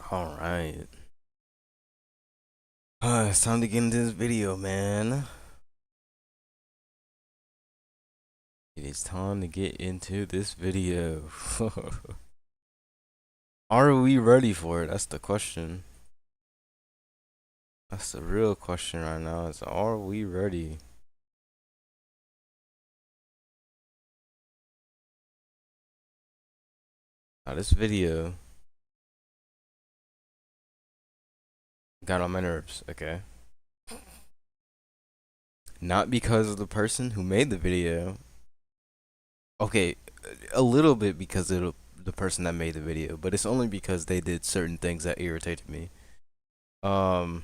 All right. It's time to get into this video, man. It is time to get into this video. Are we ready for it? That's the question. That's the real question right now. Is are we ready? Now this video got on my nerves, okay? Not because of the person who made the video. Okay, a little bit because of the person that made the video, but it's only because they did certain things that irritated me. Um,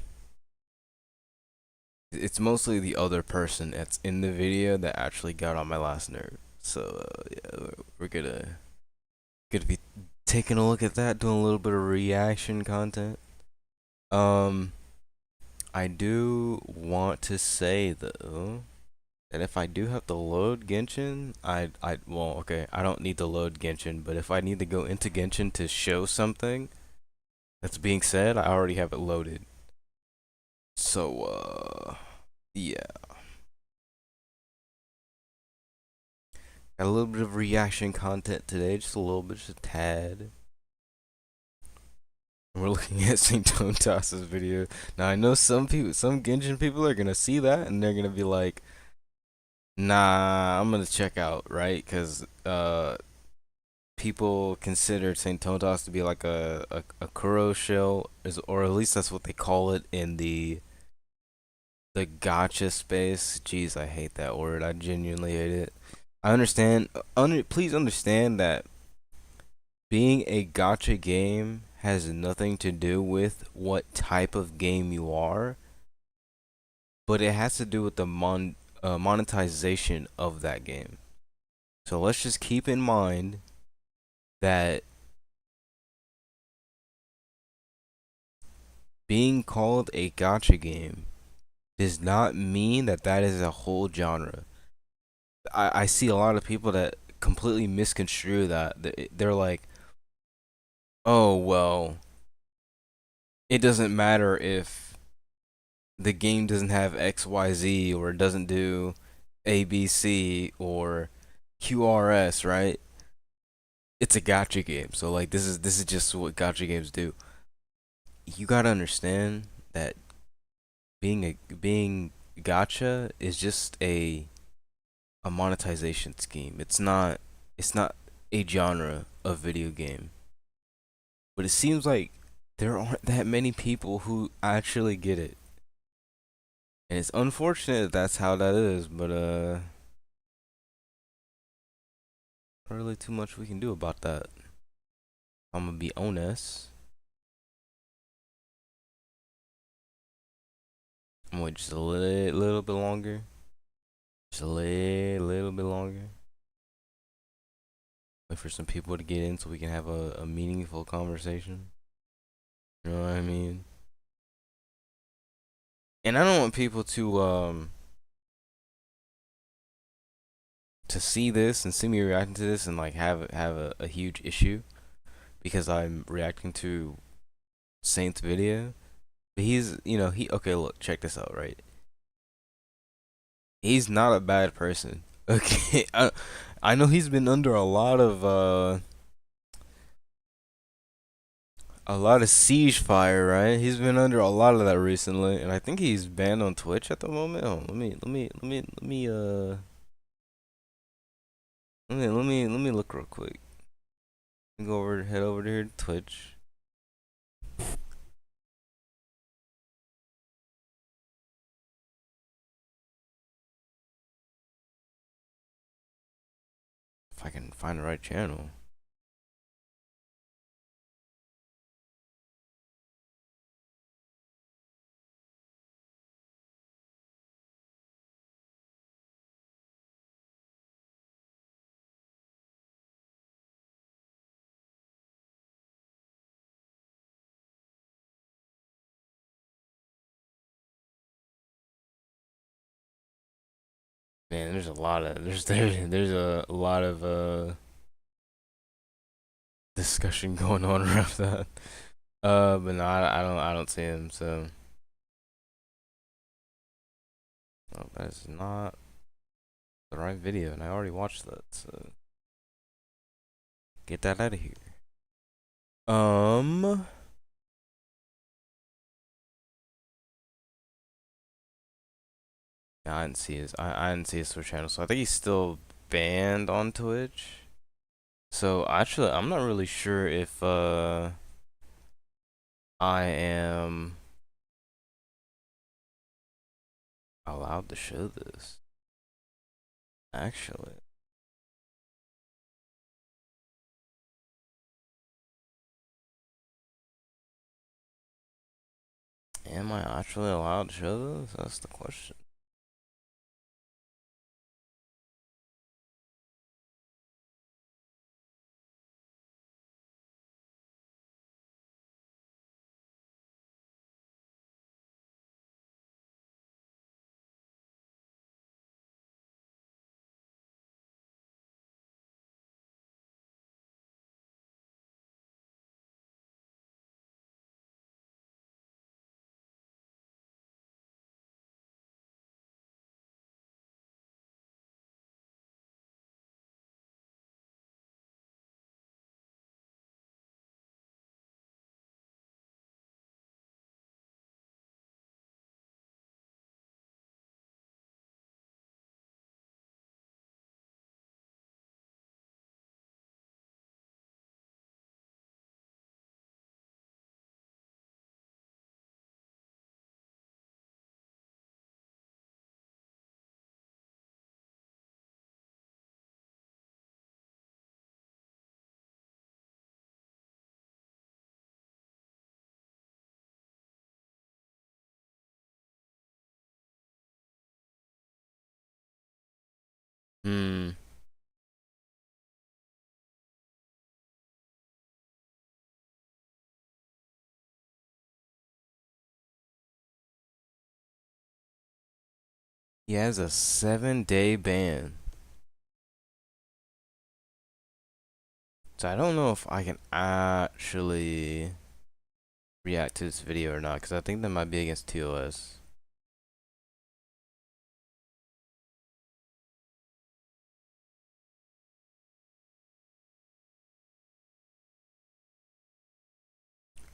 it's mostly the other person that's in the video that actually got on my last nerve. So yeah, we're gonna be taking a look at that, doing a little bit of reaction content. Um, I do want to say though that if I do have to load Genshin, well, okay, I don't need to load Genshin, but if I need to go into Genshin to show something that's being said, I already have it loaded. So yeah. Got a little bit of reaction content today, just a little bit, just a tad. We're looking at St. Toas's video. Now I know some people, some Genshin people are gonna see that and they're gonna be like, "Nah, I'm gonna check out," right? Because people consider St. Totas to be like a Kuro shell, or at least that's what they call it in the gacha space. Jeez, I hate that word. I genuinely hate it. I understand. Please understand that being a gacha game has nothing to do with what type of game you are, but it has to do with the monetization of that game. So let's just keep in mind that being called a gacha game does not mean that that is a whole genre. I see a lot of people that completely misconstrue that. They're like, oh, well, it doesn't matter if the game doesn't have XYZ or it doesn't do ABC or QRS, right? It's a gacha game. So like this is just what gacha games do. You gotta understand that being gacha is just a monetization scheme. It's not a genre of video game. But it seems like there aren't that many people who actually get it. And it's unfortunate that's how that is, but not really too much we can do about that. I'm gonna be honest. I'm gonna wait just a little bit longer. Just a little bit longer. Wait for some people to get in so we can have a meaningful conversation. You know what I mean? And I don't want people to see this and see me reacting to this and like have a huge issue because I'm reacting to Saint's video. But he's, he okay, look, check this out, right? He's not a bad person. Okay. I know he's been under a lot of siege fire, right? He's been under a lot of that recently, and I think he's banned on Twitch at the moment. Oh, let me look real quick. Head over here to Twitch. If I can find the right channel. Man, there's a lot of discussion going on around that. But no, I don't see him. So, oh, that is not the right video, and I already watched that. So, get that out of here. Um, yeah, I didn't see his Twitch channel, so I think he's still banned on Twitch. So actually, I'm not really sure if I am allowed to show this. Actually, am I actually allowed to show this? That's the question. Hmm. He has a 7-day ban. So I don't know if I can actually react to this video or not, because I think that might be against TOS.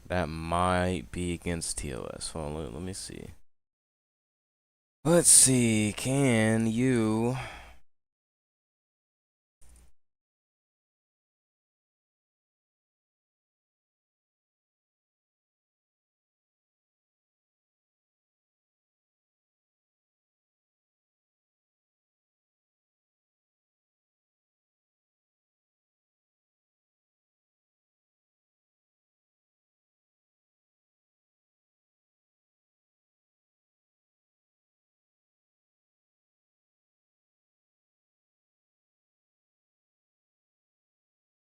That might be against TOS. Hold on, let me see. Let's see. Can you?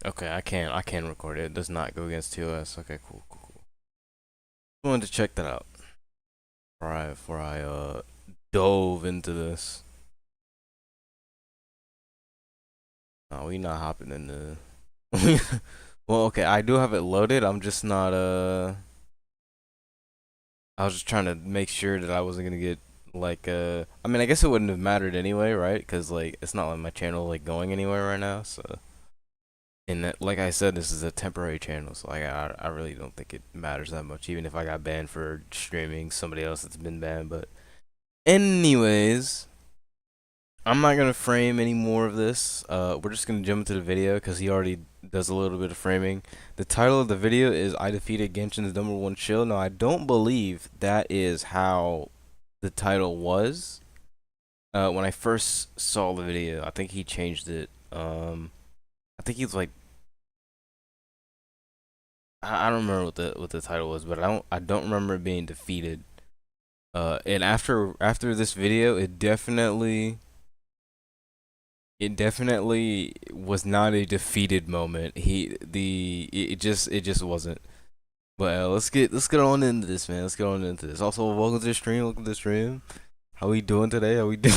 Okay, I can. I can record it. It does not go against TOS. Okay, cool, cool, cool. I wanted to check that out. Before I dove into this. No, we not hopping into. Well, okay, I do have it loaded. I'm just not I was just trying to make sure that I wasn't gonna get like I mean, I guess it wouldn't have mattered anyway, right? Cause like it's not like my channel like going anywhere right now. So, and that, like I said, this is a temporary channel, so like I really don't think it matters that much, even if I got banned for streaming somebody else that's been banned. But anyways, I'm not gonna frame any more of this. We're just gonna jump into the video because he already does a little bit of framing. The title of the video is "I defeated Genshin's #1 shield." Now I don't believe that is how the title was. When I first saw the video, I think he changed it. I think he's like I don't remember what the title was, but I don't remember it being defeated. And after this video, it definitely was not a defeated moment. It just wasn't. But let's get on into this, man. Let's get on into this. Also, welcome to the stream. Welcome to the stream. How we doing today? How we doing?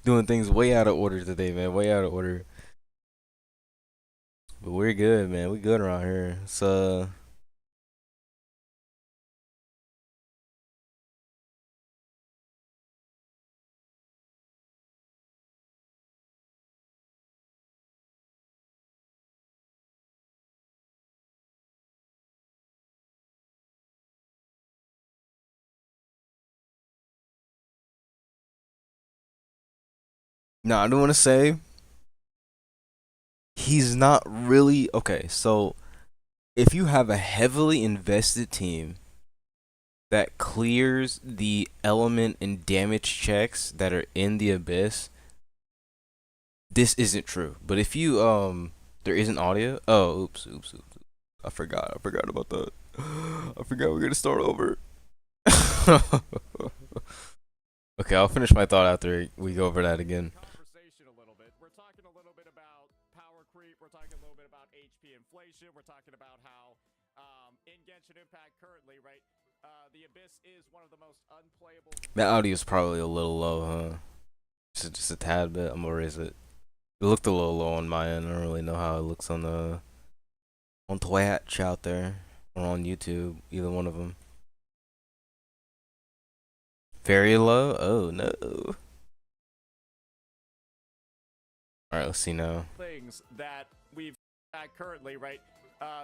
Doing things way out of order today, man. Way out of order. But we're good, man. We good around here. So Now I don't want to say he's not really okay. So if you have a heavily invested team that clears the element and damage checks that are in the abyss, this isn't true. But if you there isn't audio. Oh, oops. I forgot about that. I forgot we're gonna start over. Okay, I'll finish my thought after we go over that again. Conversation a little bit. We're talking a little bit about power creep. We're talking a little bit about HP inflation. We're talking about how in Genshin Impact currently, right? The Abyss is one of the most unplayable. That audio's probably a little low, huh? Just a tad bit. I'm gonna raise it. It looked a little low on my end. I don't really know how it looks on Twitch out there or on YouTube. Either one of them. Very low. Oh no. All right, let's see now. Things that we've at currently, right?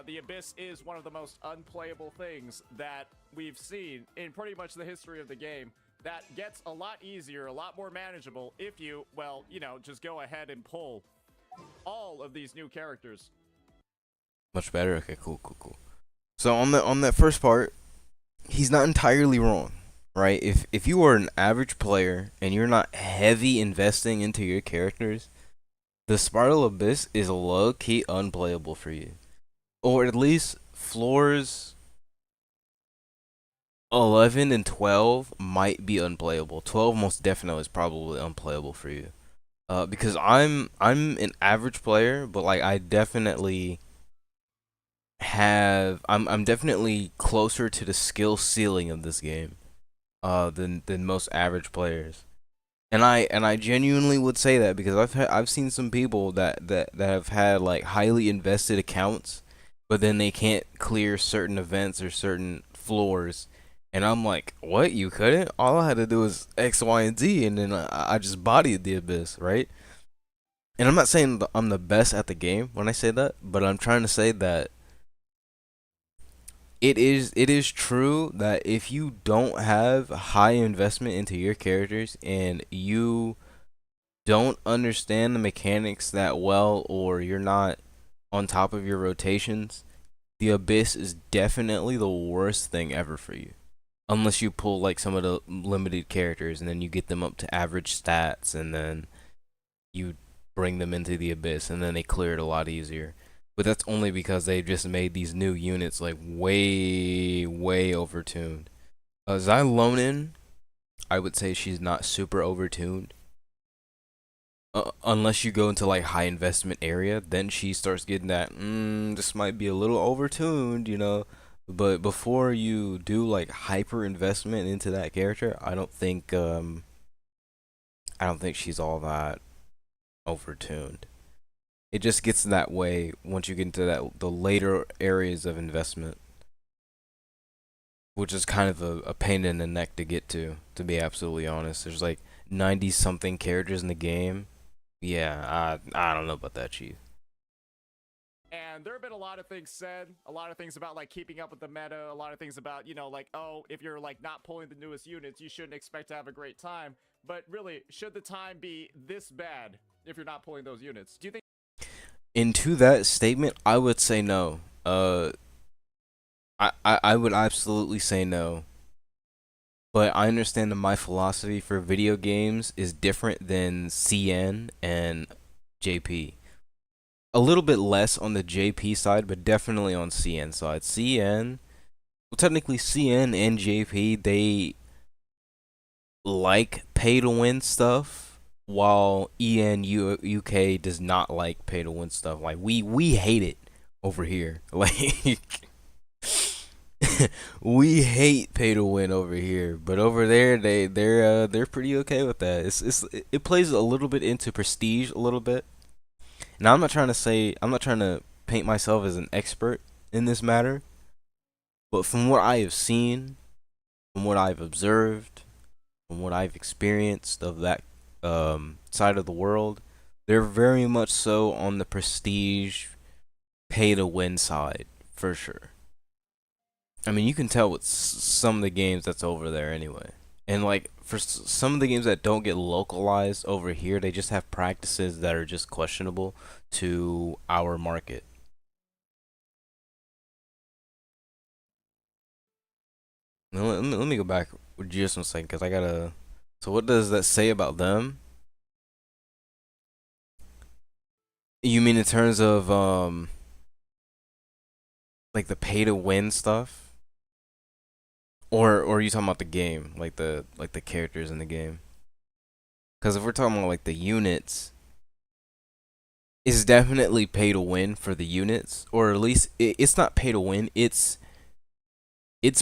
The Abyss is one of the most unplayable things that we've seen in pretty much the history of the game. That gets a lot easier, a lot more manageable if you, well, you know, just go ahead and pull all of these new characters. Much better. Okay, cool. So on that first part, he's not entirely wrong, right? If you are an average player and you're not heavy investing into your characters, the Spiral Abyss is low key unplayable for you, or at least floors 11 and 12 might be unplayable. 12 most definitely is probably unplayable for you. Because I'm an average player, but like I definitely I'm definitely closer to the skill ceiling of this game than most average players. And I genuinely would say that because I've seen some people that have had like highly invested accounts, but then they can't clear certain events or certain floors, and I'm like, what? You couldn't? All I had to do was X, Y, and Z, and then I just bodied the abyss, right? And I'm not saying that I'm the best at the game when I say that, but I'm trying to say that it is true that if you don't have high investment into your characters and you don't understand the mechanics that well, or you're not on top of your rotations, the abyss is definitely the worst thing ever for you. Unless you pull like some of the limited characters and then you get them up to average stats and then you bring them into the abyss and then they clear it a lot easier. But that's only because they just made these new units like way overtuned. Xylonin, I would say she's not super overtuned. Unless you go into like high investment area, then she starts getting that. This might be a little overtuned, you know. But before you do like hyper investment into that character, I don't think she's all that overtuned. It just gets that way once you get into the later areas of investment, which is kind of a pain in the neck to get to be absolutely honest. There's like 90 something characters in the game. Yeah, I don't know about that, Chief. And there have been a lot of things said, a lot of things about like keeping up with the meta, a lot of things about, you know, like, oh, if you're like not pulling the newest units, you shouldn't expect to have a great time. But really, should the time be this bad if you're not pulling those units? Do you think Into that statement, I would say no. I would absolutely say no. But I understand that my philosophy for video games is different than CN and JP. A little bit less on the JP side, but definitely on CN side. CN, well, technically CN and JP, they like pay to win stuff, while UK does not like pay to win stuff. Like we hate it over here. Like we hate pay to win over here, but over there they're pretty okay with that. It plays a little bit into prestige a little bit. Now I'm not trying to paint myself as an expert in this matter, but from what I have seen, from what I've observed, from what I've experienced of that side of the world, they're very much so on the prestige pay to win side for sure. I mean, you can tell with some of the games that's over there anyway. And like some of the games that don't get localized over here, they just have practices that are just questionable to our market. Let me go back with just one second because I gotta. So what does that say about them? You mean in terms of like the pay to win stuff, or are you talking about the game, like the characters in the game? Because if we're talking about like the units, it's definitely pay to win for the units, or at least it's not pay to win. It's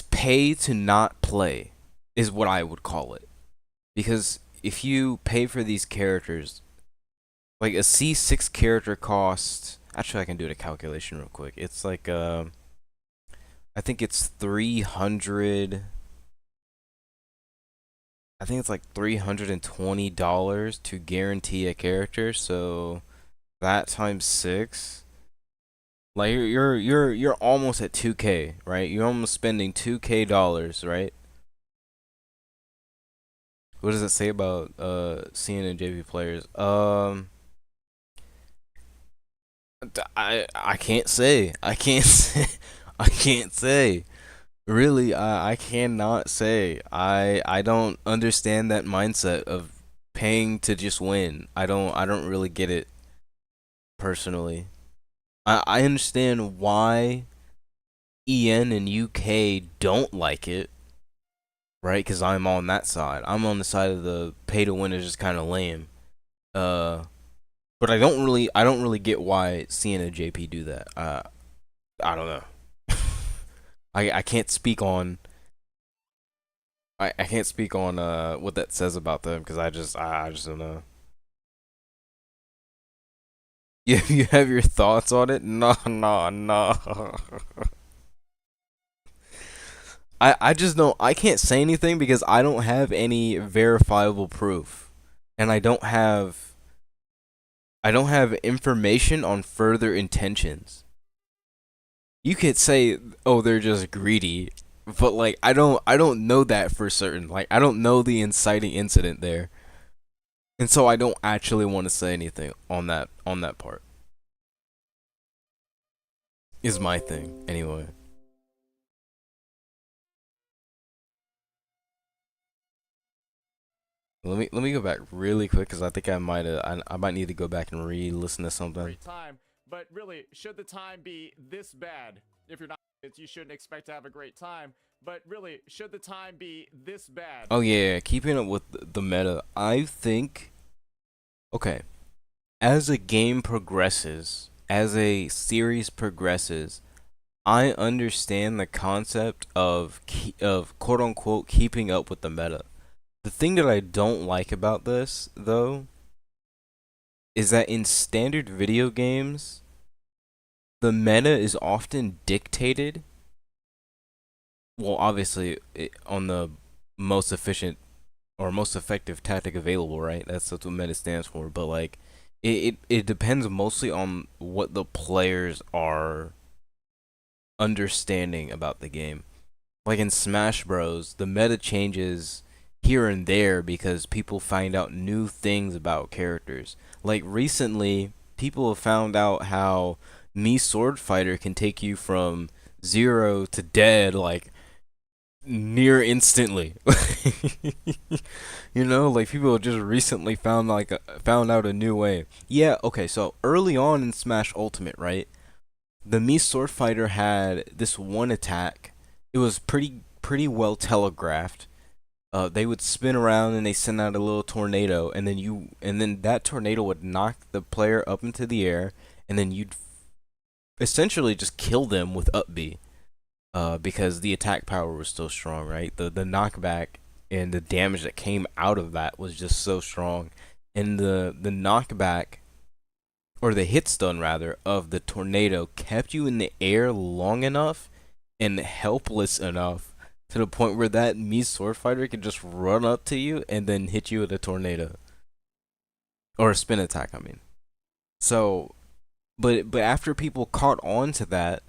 pay to not play, is what I would call it. Because if you pay for these characters, like a C6 character costs. Actually, I can do the calculation real quick. It's like I think it's 300. I think it's like $320 to guarantee a character. So that times six, like you're almost at 2K, right? You're almost spending 2K dollars, right? What does it say about CN and JP players? I can't say. I can't say. I can't say. Really, I cannot say. I don't understand that mindset of paying to just win. I don't really get it personally. I understand why EN and UK don't like it, right? Because I'm on that side. I'm on the side of the pay to win is just kind of lame. Uh, but I don't really get why CN and JP do that. I don't know. I can't speak on I can't speak on what that says about them because I just don't know. You have your thoughts on it? No, no, no. I just don't. I can't say anything because I don't have any verifiable proof, and I don't have information on further intentions. You could say, oh, they're just greedy, but like I don't know that for certain. Like I don't know the inciting incident there, and so I don't actually want to say anything on that part. Is my thing anyway. Let me go back really quick because I think I might need to go back and re-listen to something. Great time, but really, should the time be this bad? If you're not, you shouldn't expect to have a great time. But really, should the time be this bad? Oh yeah, keeping up with the meta. I think okay, as a game progresses, as a series progresses, I understand the concept of quote unquote keeping up with the meta. The thing that I don't like about this though is that in standard video games, the meta is often dictated, well obviously on the most efficient or most effective tactic available, right? That's what meta stands for. But like, it depends mostly on what the players are understanding about the game. Like in Smash Bros, the meta changes here and there because people find out new things about characters. Like recently, people have found out how Me Sword Fighter can take you from zero to dead like near instantly. Like people just recently found out a new way. Yeah, okay, so early on in Smash Ultimate, right? The Me Sword Fighter had this one attack. It was pretty well telegraphed. They would spin around and they send out a little tornado, and then that tornado would knock the player up into the air, and then you'd essentially just kill them with up B. Because the attack power was so strong, right? The knockback and the damage that came out of that was just so strong, and the knockback or the hit stun rather of the tornado kept you in the air long enough and helpless enough to the point where that Me Sword Fighter could just run up to you and then hit you with a tornado or a spin attack. I mean, so but after people caught on to that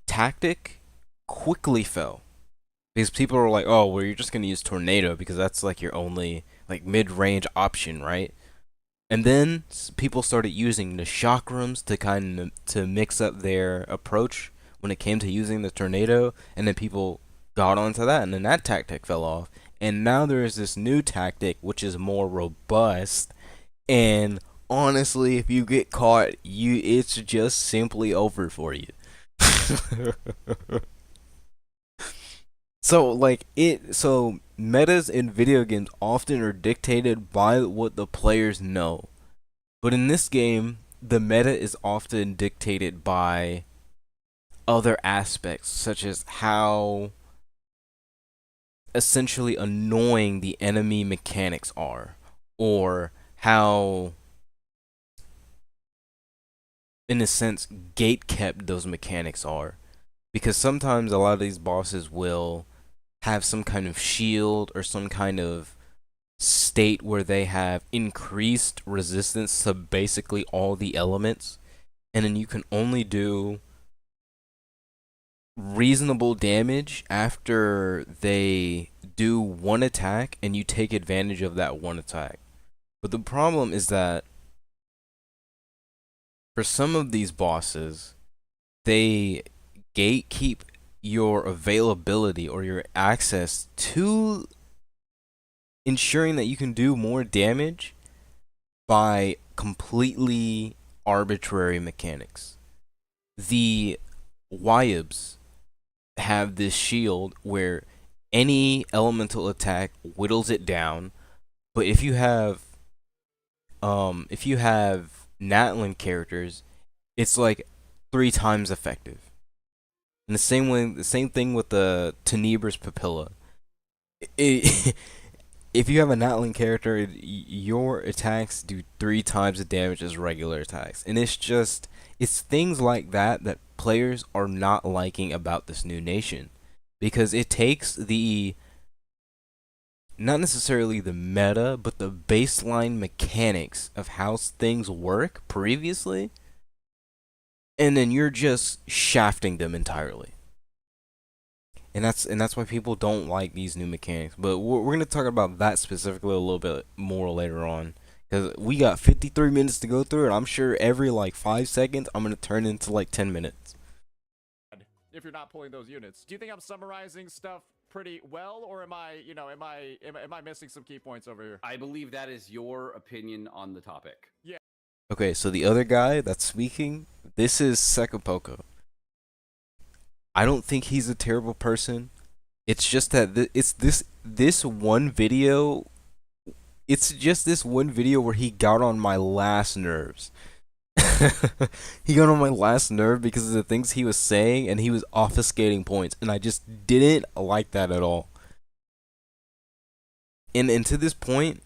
tactic quickly fell Because people are like, oh, well, you're just gonna use tornado because that's like your only like mid-range option, right? And then people started using the chakrams to kind of to mix up their approach when it came to using the tornado, and then people got onto that, and then that tactic fell off. And now there is this new tactic which is more robust, and honestly, if you get caught, it's just simply over for you. So metas in video games often are dictated by what the players know. But in this game, the meta is often dictated by other aspects, such as how essentially annoying the enemy mechanics are, or how, in a sense, gate kept those mechanics are. Because sometimes a lot of these bosses will have some kind of shield or some kind of state where they have increased resistance to basically all the elements, and then you can only do reasonable damage after they do one attack and you take advantage of that one attack. But the problem is that for some of these bosses, they gatekeep your availability or your access to ensuring that you can do more damage by completely arbitrary mechanics. The Wyabs have this shield where any elemental attack whittles it down, but if you have Natlan characters, it's like 3 times effective. And the same thing with the Tenebra's Papilla. It, if you have a Natlan character, your attacks do 3 times the damage as regular attacks, and it's things like that that players are not liking about this new nation, because it takes the not necessarily the meta, but the baseline mechanics of how things work previously, and then you're just shafting them entirely. And that's why people don't like these new mechanics. But we're gonna talk about that specifically a little bit more later on, because we got 53 minutes to go through, and I'm sure every like 5 seconds I'm gonna turn into like 10 minutes. If you're not pulling those units, do you think I'm summarizing stuff pretty well, or am I, am I missing some key points over here? I believe that is your opinion on the topic. Okay, so the other guy that's speaking, this is Sekapoko. I don't think he's a terrible person. It's just that it's this one video. It's just this one video where he got on my last nerves. He got on my last nerve because of the things he was saying, and he was obfuscating points, and I just didn't like that at all. And to this point,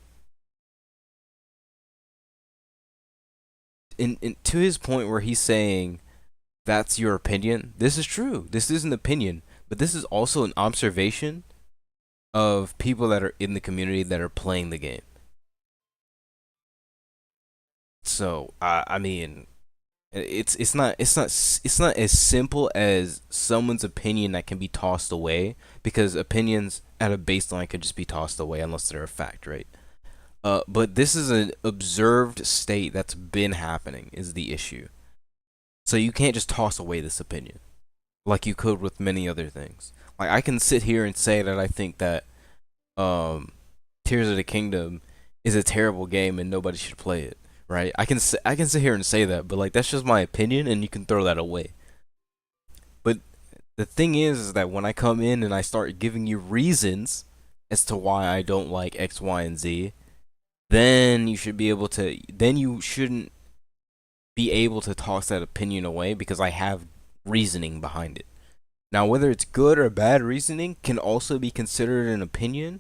to his point where he's saying that's your opinion. This is true. This is an opinion, but this is also an observation of people that are in the community that are playing the game. So I mean, it's not as simple as someone's opinion that can be tossed away, because opinions at a baseline could just be tossed away unless they're a fact, right? But this is an observed state that's been happening is the issue. So you can't just toss away this opinion like you could with many other things. Like I can sit here and say that I think that Tears of the Kingdom is a terrible game and nobody should play it, right? I can sit here and say that, but like that's just my opinion and you can throw that away. But the thing is that when I come in and I start giving you reasons as to why I don't like X, Y, and Z, then you shouldn't be able to toss that opinion away because I have reasoning behind it. Now, whether it's good or bad reasoning can also be considered an opinion.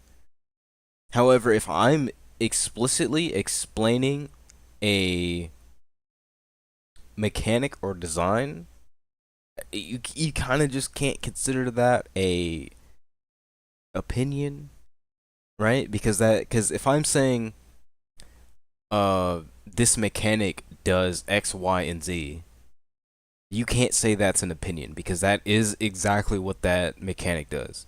However, if I'm explicitly explaining a mechanic or design, you kind of just can't consider that a opinion, right? Because if I'm saying this mechanic does X, Y, and Z, you can't say that's an opinion because that is exactly what that mechanic does.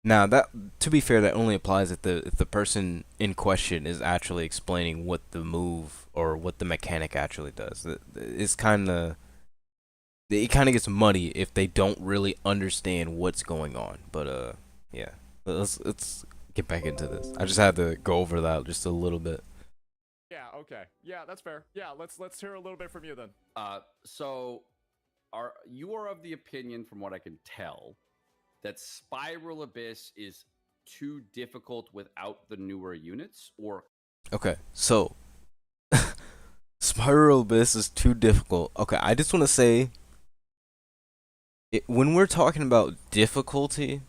Now that, to be fair, that only applies if the person in question is actually explaining what the move or what the mechanic actually does. It's kind of, it kind of gets muddy if they don't really understand what's going on. But yeah, let's get back into this. I just had to go over that just a little bit. Yeah, okay. Yeah, that's fair. Yeah, let's hear a little bit from you then. So you are of the opinion, from what I can tell, that Spiral Abyss is too difficult without the newer units, or Okay, so Spiral Abyss is too difficult. Okay, I just want to say, when we're talking about difficulty,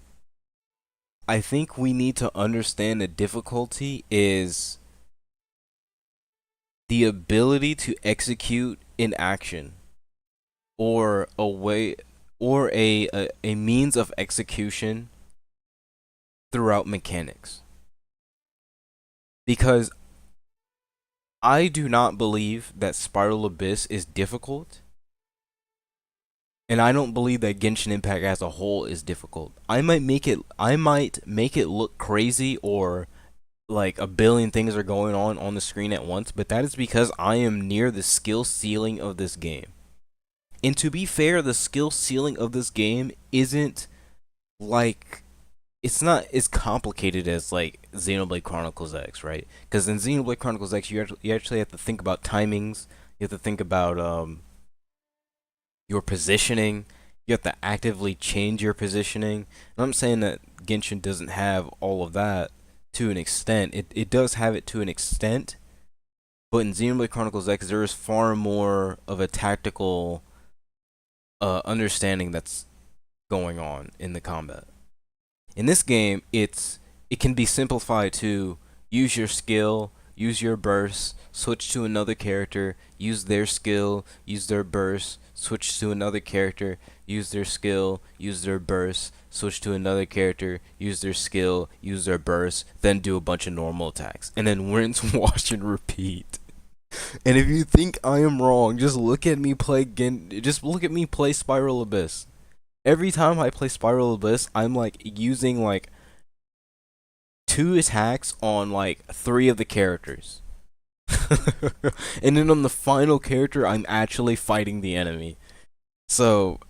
I think we need to understand that difficulty is the ability to execute an action or a way or a means of execution throughout mechanics. Because I do not believe that Spiral Abyss is difficult. And I don't believe that Genshin Impact as a whole is difficult. I might make it look crazy, or like a billion things are going on the screen at once, but that is because I am near the skill ceiling of this game. And to be fair, the skill ceiling of this game isn't like, it's not as complicated as like Xenoblade Chronicles X, right? Because in Xenoblade Chronicles X, you actually have to think about timings. You have to think about your positioning. You have to actively change your positioning. And I'm saying that Genshin doesn't have all of that to an extent. It does have it to an extent, but in Xenoblade Chronicles X, there is far more of a tactical understanding that's going on in the combat. In this game, it can be simplified to use your skill, use your burst, switch to another character, use their skill, use their burst, switch to another character, use their skill, use their burst, switch to another character, use their skill, use their burst, then do a bunch of normal attacks, and then rinse, wash, and repeat. And if you think I am wrong, just look at me play just look at me play Spiral Abyss. Every time I play Spiral Abyss, I'm like using like 2 attacks on like 3 of the characters. And then on the final character, I'm actually fighting the enemy. So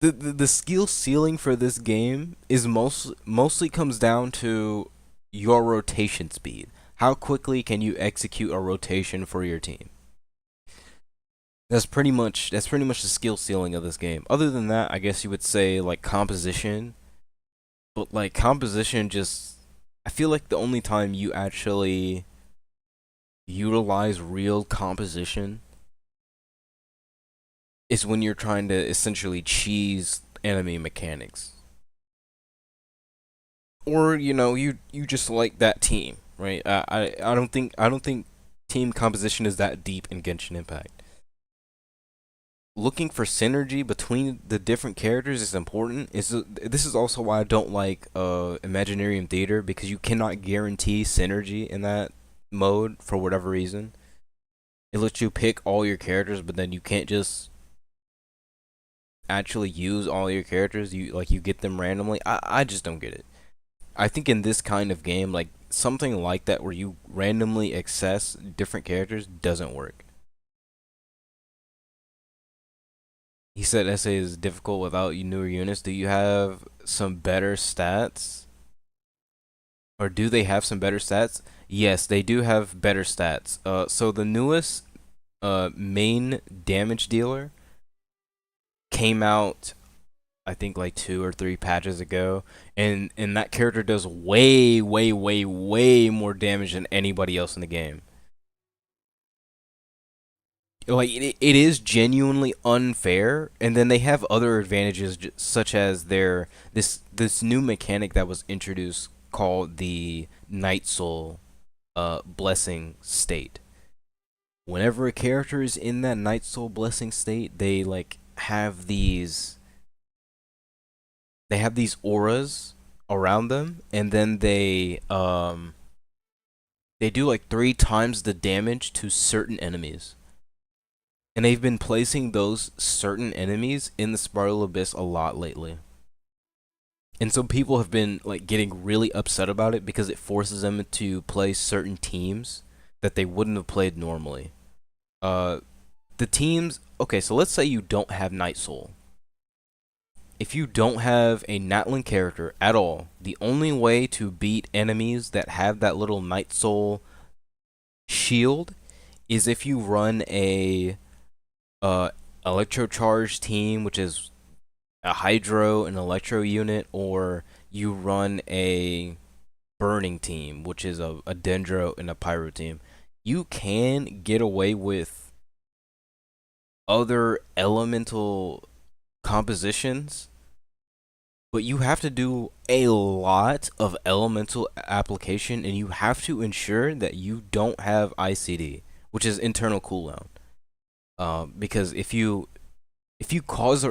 the skill ceiling for this game is mostly comes down to your rotation speed. How quickly can you execute a rotation for your team? That's pretty much the skill ceiling of this game. Other than that, I guess you would say like composition. But like composition, just, I feel like the only time you actually utilize real composition is when you're trying to essentially cheese enemy mechanics. Or, you just like that team, right? I don't think team composition is that deep in Genshin Impact. Looking for synergy between the different characters is important. This is also why I don't like Imaginarium Theater, because you cannot guarantee synergy in that mode for whatever reason. It lets you pick all your characters, but then you can't just actually use all your characters. You get them randomly. I just don't get it. I think in this kind of game, like something like that where you randomly access different characters doesn't work. He said SA is difficult without newer units. Do you have some better stats? Or do they have some better stats? Yes, they do have better stats. So the newest main damage dealer came out, I think like 2 or 3 patches ago, and that character does way more damage than anybody else in the game. Like it is genuinely unfair, and then they have other advantages such as this new mechanic that was introduced called the Night Soul blessing state. Whenever a character is in that Night Soul blessing state, they like have these auras around them, and then they do like 3 times the damage to certain enemies. And they've been placing those certain enemies in the Spiral Abyss a lot lately. And so people have been like getting really upset about it because it forces them to play certain teams that they wouldn't have played normally. Uh, the teams. Okay, so let's say you don't have Night Soul. If you don't have a Natlan character at all, the only way to beat enemies that have that little Night Soul shield is if you run a electrocharged team, which is a hydro and electro unit, or you run a burning team, which is a dendro and a pyro team. You can get away with other elemental compositions, but you have to do a lot of elemental application, and you have to ensure that you don't have ICD, which is internal cooldown. Because if you cause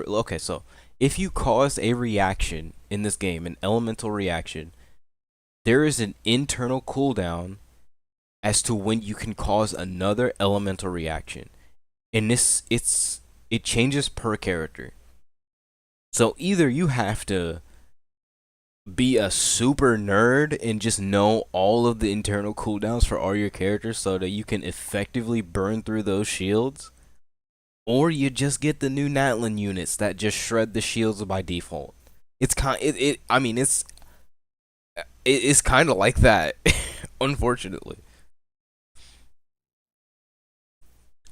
if you cause a reaction in this game, an elemental reaction, there is an internal cooldown as to when you can cause another elemental reaction. And it changes per character. So either you have to be a super nerd and just know all of the internal cooldowns for all your characters so that you can effectively burn through those shields, or you just get the new Natlan units that just shred the shields by default. It's I mean it's kind of like that, unfortunately.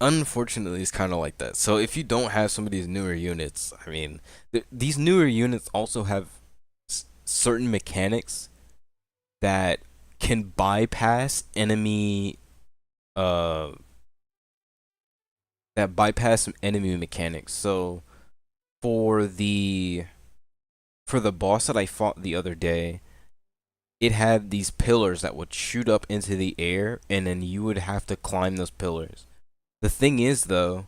Unfortunately, it's kind of like that. So if you don't have some of these newer units, I mean, these newer units also have certain mechanics that can bypass enemy uh enemy mechanics. So for the boss that I fought the other day, it had these pillars that would shoot up into the air, and then you would have to climb those pillars. The thing is, though,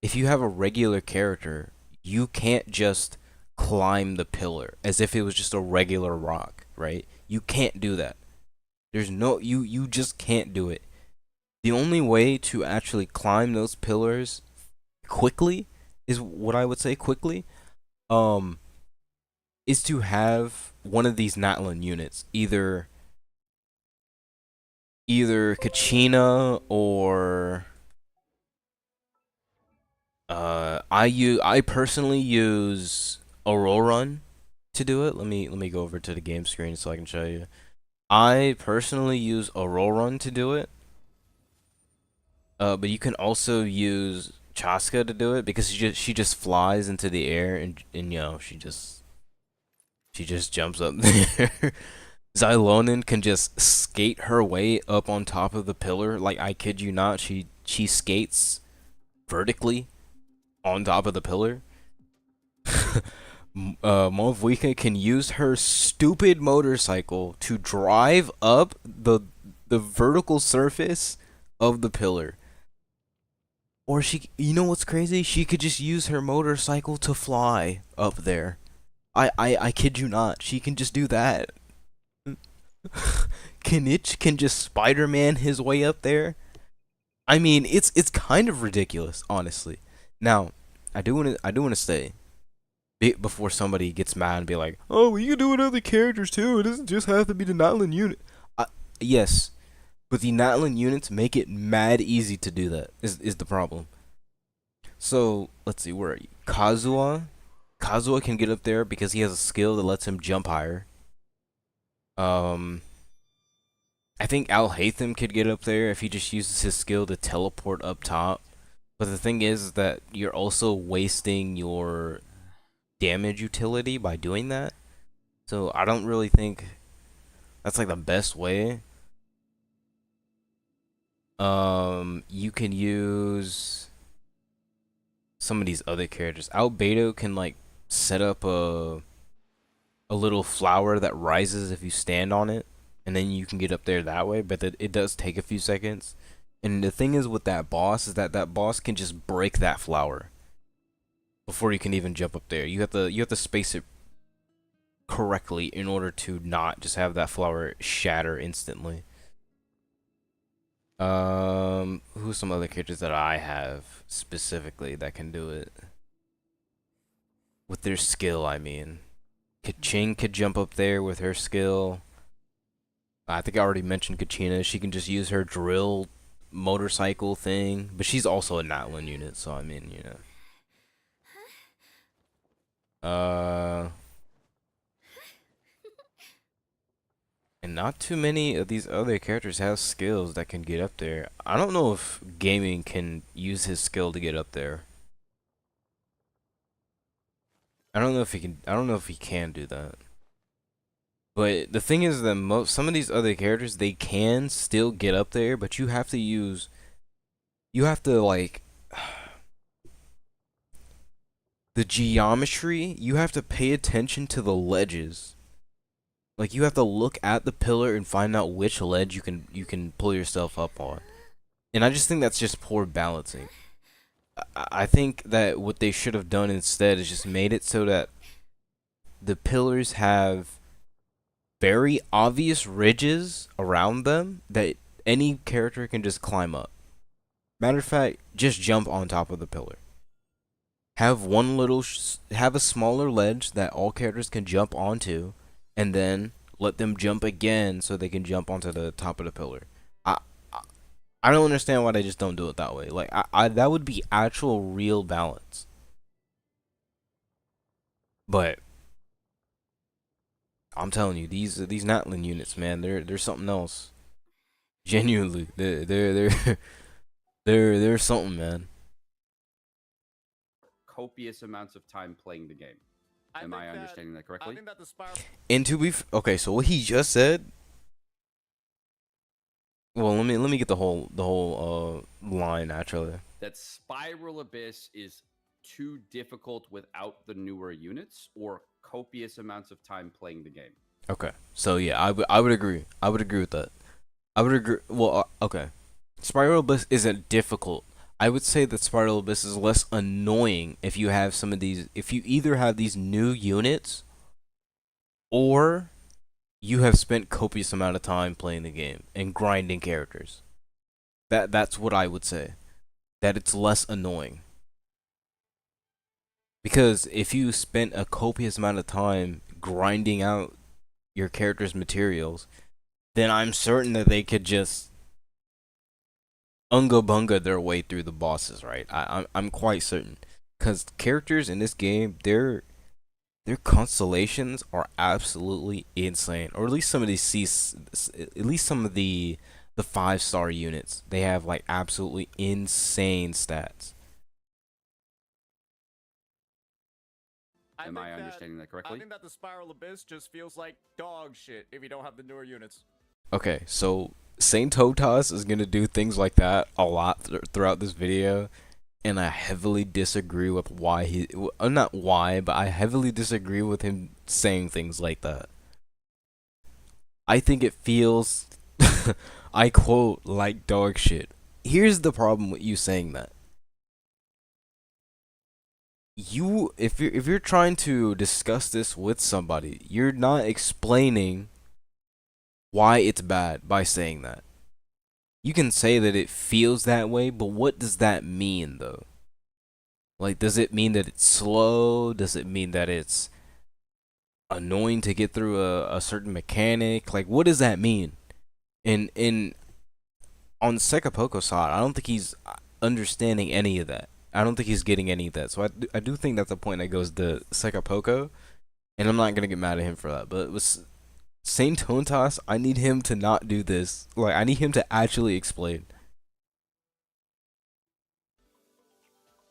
if you have a regular character, you can't just climb the pillar as if it was just a regular rock, right? You can't do that. There's no you just can't do it. The only way to actually climb those pillars quickly is what I would say quickly, um, is to have one of these Natlan units, either Kachina or I personally use Auroran to do it. Let me go over to the game screen so I can show you. I personally use Auroran to do it. But you can also use Chaska to do it because she just flies into the air, and you know she just jumps up there. Xylonin can just skate her way up on top of the pillar. Like, I kid you not, she skates vertically on top of the pillar. Molvuika can use her stupid motorcycle to drive up the vertical surface of the pillar. Or you know what's crazy? She could just use her motorcycle to fly up there. I kid you not. She can just do that. Kinich can just Spider-Man his way up there. I mean, it's kind of ridiculous, honestly. Now, I do want to say, before somebody gets mad and be like, "Oh, well, you can do it with other characters too. It doesn't just have to be the Natlan unit." Yes, but the Natlan units make it mad easy to do that. Is the problem? So let's see, where are you? Kazuha. Kazuha can get up there because he has a skill that lets him jump higher. I think Al Haytham could get up there if he just uses his skill to teleport up top. But the thing is that you're also wasting your damage utility by doing that. So I don't really think that's like the best way. You can use some of these other characters. Albedo can like set up a little flower that rises if you stand on it, and then you can get up there that way, but it does take a few seconds. And the thing is with that boss is that boss can just break that flower before you can even jump up there. You have to space it correctly in order to not just have that flower shatter instantly. Who's some other characters that I have specifically that can do it with their skill, I mean. Kaching could jump up there with her skill. I think I already mentioned Kachina. She can just use her drill motorcycle thing, but she's also a Natlin unit, so I mean, you know. And not too many of these other characters have skills that can get up there. I don't know if Gaming can use his skill to get up there. I don't know if he can. I don't know if he can do that. But the thing is that some of these other characters, they can still get up there, but you have to use. You have to like the geometry. You have to pay attention to the ledges. Like you have to look at the pillar and find out which ledge you can pull yourself up on. And I just think that's just poor balancing. I think that what they should have done instead is just made it so that the pillars have very obvious ridges around them that any character can just climb up. Matter of fact, just jump on top of the pillar. Have have a smaller ledge that all characters can jump onto, and then let them jump again so they can jump onto the top of the pillar. I I don't understand why they just don't do it that way. Like I that would be actual real balance. But I'm telling you, these Natlin units, man, they're something else. Genuinely, they're they're something, man. Copious amounts of time playing the game. Am I understanding that I correctly? think that the spiral. And okay, so what he just said. Well, let me get the whole line actually. That Spiral Abyss is too difficult without the newer units, or copious amounts of time playing the game. Okay, so yeah, I would agree. I would agree with that. I would agree. Well, okay. Spiral Abyss isn't difficult. I would say that Spiral Abyss is less annoying if you have some of these. If you either have these new units, or you have spent copious amount of time playing the game and grinding characters. That's what I would say. That it's less annoying. Because if you spent a copious amount of time grinding out your character's materials, then I'm certain that they could just unga bunga their way through the bosses, right? I'm quite certain. Because characters in this game, their constellations are absolutely insane. Or at least some of these at least some of the 5-star units, they have like absolutely insane stats. Am I understanding that correctly? I think that the Spiral Abyss just feels like dog shit if you don't have the newer units. Okay, so Saint Totas is gonna do things like that a lot throughout this video, and I heavily disagree with why not why, but I heavily disagree with him saying things like that. I think it feels, I quote, like dog shit. Here's the problem with you saying that. If you're trying to discuss this with somebody, you're not explaining why it's bad by saying that. You can say that it feels that way, but what does that mean though? Like, does it mean that it's slow? Does it mean that it's annoying to get through a certain mechanic? Like, what does that mean? In on Sekapoko side, I don't think he's understanding any of that. I don't think he's getting any of that. So I do think that's a point that goes to Sekapoko, and I'm not gonna get mad at him for that. But with Saint Tontas, I need him to not do this. Like, I need him to actually explain.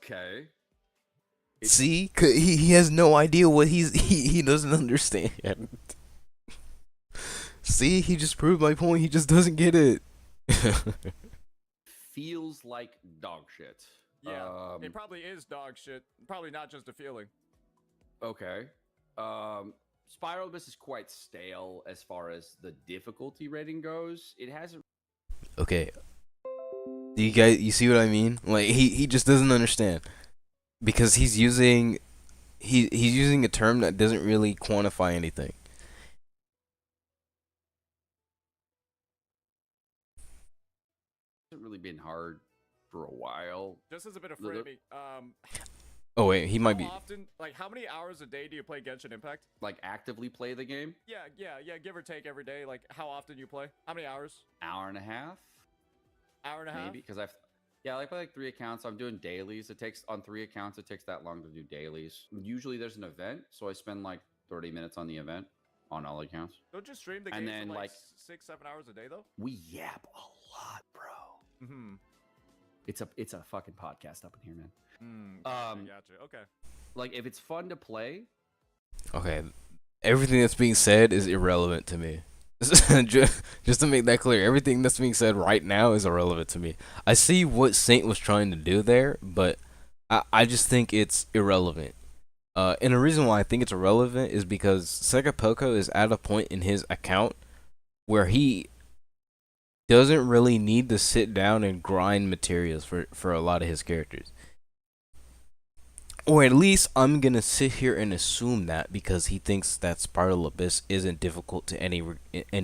Okay. See, he has no idea what he doesn't understand. See, he just proved my point. He just doesn't get it. Feels like dog shit. Yeah, it probably is dog shit. Probably not just a feeling. Okay. Spiral Abyss is quite stale as far as the difficulty rating goes. It hasn't. Okay. Do you see what I mean? Like, he just doesn't understand. Because he's using a term that doesn't really quantify anything. Hasn't really been hard for a while. Just as a bit of framing, Oh wait, he might How be. often, like, how many hours a day do you play Genshin Impact? Like actively play the game, Yeah, give or take every day. Like, how often you play? How many hours? hour and a half, Hour and a half? maybe. Because yeah, I play like 3 accounts. I'm doing dailies. It takes on 3 accounts. It takes that long to do dailies. Usually there's an event, so I spend like 30 minutes on the event on all accounts. Don't just stream the And game then for like like 6, 7 hours a day though. we yap a lot, bro. Mm-hmm. It's a fucking podcast up in here, man. Gotcha. Okay. Like if it's fun to play, Okay, everything that's being said is irrelevant to me. Just to make that clear, everything that's being said right now is irrelevant to me. I see what Saint was trying to do there, but I just think it's irrelevant. And the reason why I think it's irrelevant is because Sega Poco is at a point in his account where he doesn't really need to sit down and grind materials for a lot of his characters. Or at least I'm gonna sit here and assume that because he thinks that Spiral Abyss isn't difficult to any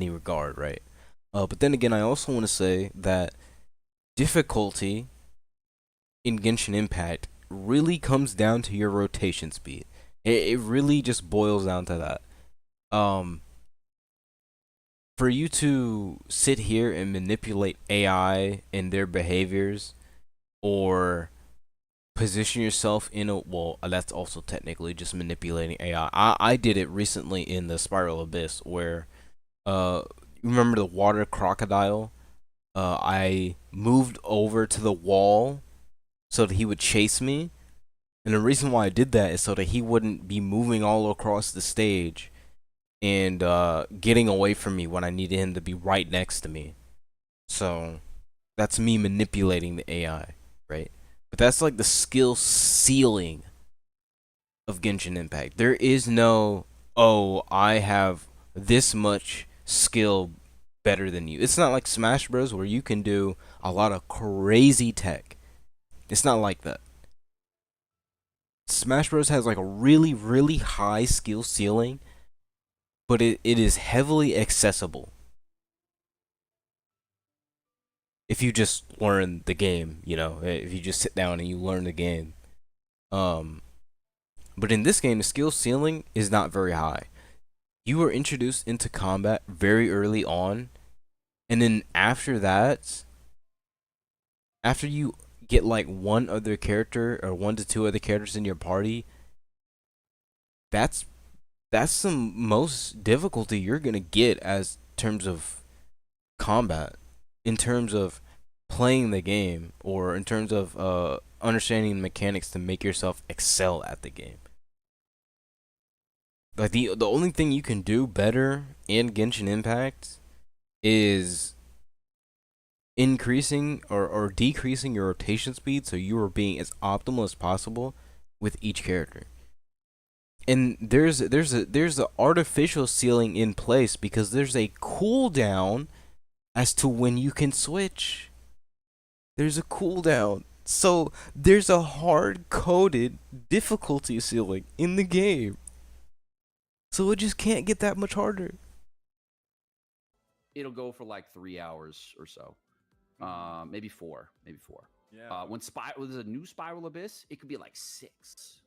regard, right? But then again, I also want to say that difficulty in Genshin Impact really comes down to your rotation speed. It really just boils down to that. For you to sit here and manipulate AI and their behaviors, or position yourself in a well, that's also technically just manipulating AI. I did it recently in the Spiral Abyss where you remember the water crocodile? I moved over to the wall so that he would chase me. And the reason why I did that is so that he wouldn't be moving all across the stage and getting away from me when I needed him to be right next to me. So that's me manipulating the AI, right? But that's like the skill ceiling of Genshin Impact. There is no, oh, I have this much skill better than you. It's not like Smash Bros. Where you can do a lot of crazy tech. It's not like that. Smash Bros. Has like a really, really high skill ceiling, but it is heavily accessible if you just learn the game, if you just sit down and you learn the game. But in this game, the skill ceiling is not very high. You were introduced into combat very early on, and then after that, after you get like one other character or 1 to 2 other characters in your party, that's the most difficulty you're gonna get as terms of combat, in terms of playing the game, or in terms of understanding the mechanics to make yourself excel at the game. Like the only thing you can do better in Genshin Impact is increasing or decreasing your rotation speed so you are being as optimal as possible with each character. And there's a artificial ceiling in place because there's a cooldown as to when you can switch. There's a cooldown. So there's a hard coded difficulty ceiling in the game. So it just can't get that much harder. it'll go for like 3 hours or so. Maybe four. Yeah. When there's a new Spiral Abyss, it could be like 6.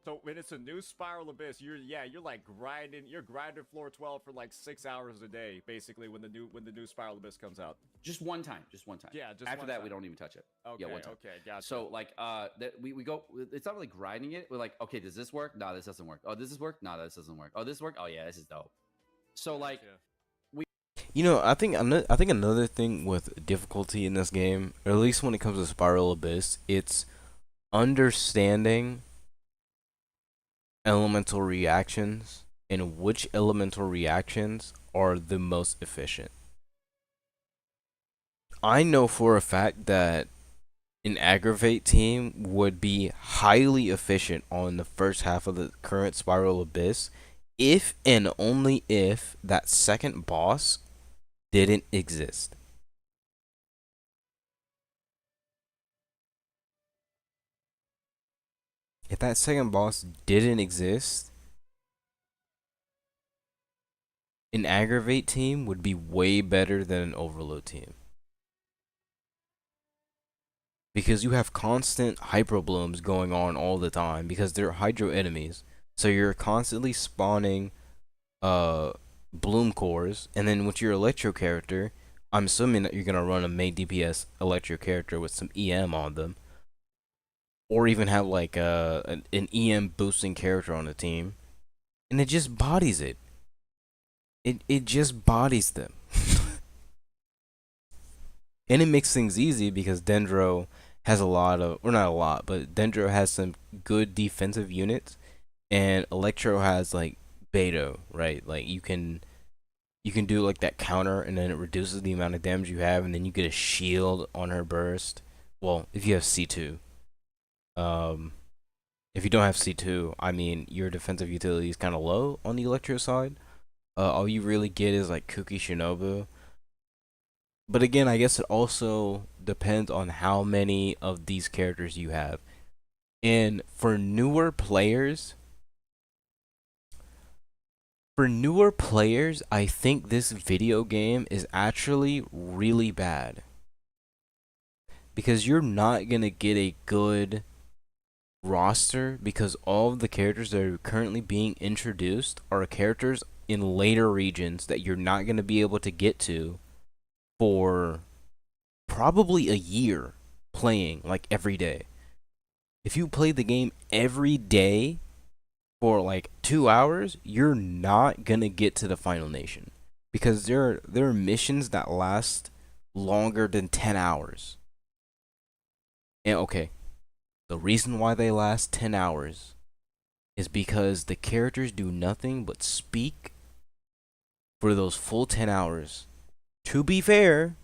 So when it's a new Spiral Abyss, you're like grinding. You're grinding floor 12 for like 6 hours a day, basically. When the new Spiral Abyss comes out. Just one time. Yeah, just After one that, time. we don't even touch it. Okay. Yeah, one time. Okay. Gotcha. So like we go. It's not really grinding it. We're like, okay, does this work? No, this doesn't work. Oh, does this work? No, this doesn't work. Oh, this work? Oh yeah, this is dope. So like, Gotcha. I think another thing with difficulty in this game, or at least when it comes to Spiral Abyss, it's understanding elemental reactions and which elemental reactions are the most efficient. I know for a fact that an Aggravate team would be highly efficient on the first half of the current Spiral Abyss if and only if that second boss didn't exist. If that second boss didn't exist, an Aggravate team would be way better than an Overload team. because you have constant hyper blooms going on all the time because they're hydro enemies. So you're constantly spawning uh bloom cores, and then with your electro character, I'm assuming that you're gonna run a main DPS electro character with some EM on them, or even have like an EM boosting character on the team, and it just bodies it. It just bodies them. And it makes things easy because Dendro has a lot of, or not a lot, but Dendro has some good defensive units, and Electro has like Beto, right? Like you can do like that counter, and then it reduces the amount of damage you have, and then you get a shield on her burst. Well, if you have C2, um, if you don't have C2, I mean your defensive utility is kind of low on the Electro side. All you really get is like Kuki Shinobu. But again, I guess it also depends on how many of these characters you have. And for newer players, I think this video game is actually really bad. Because you're not going to get a good roster because all of the characters that are currently being introduced are characters in later regions that you're not going to be able to get to for probably a year playing like every day. If you play the game every day for like 2 hours, you're not gonna get to the final nation because there are missions that last longer than 10 hours. And okay, the reason why they last 10 hours is because the characters do nothing but speak for those full 10 hours. To be fair,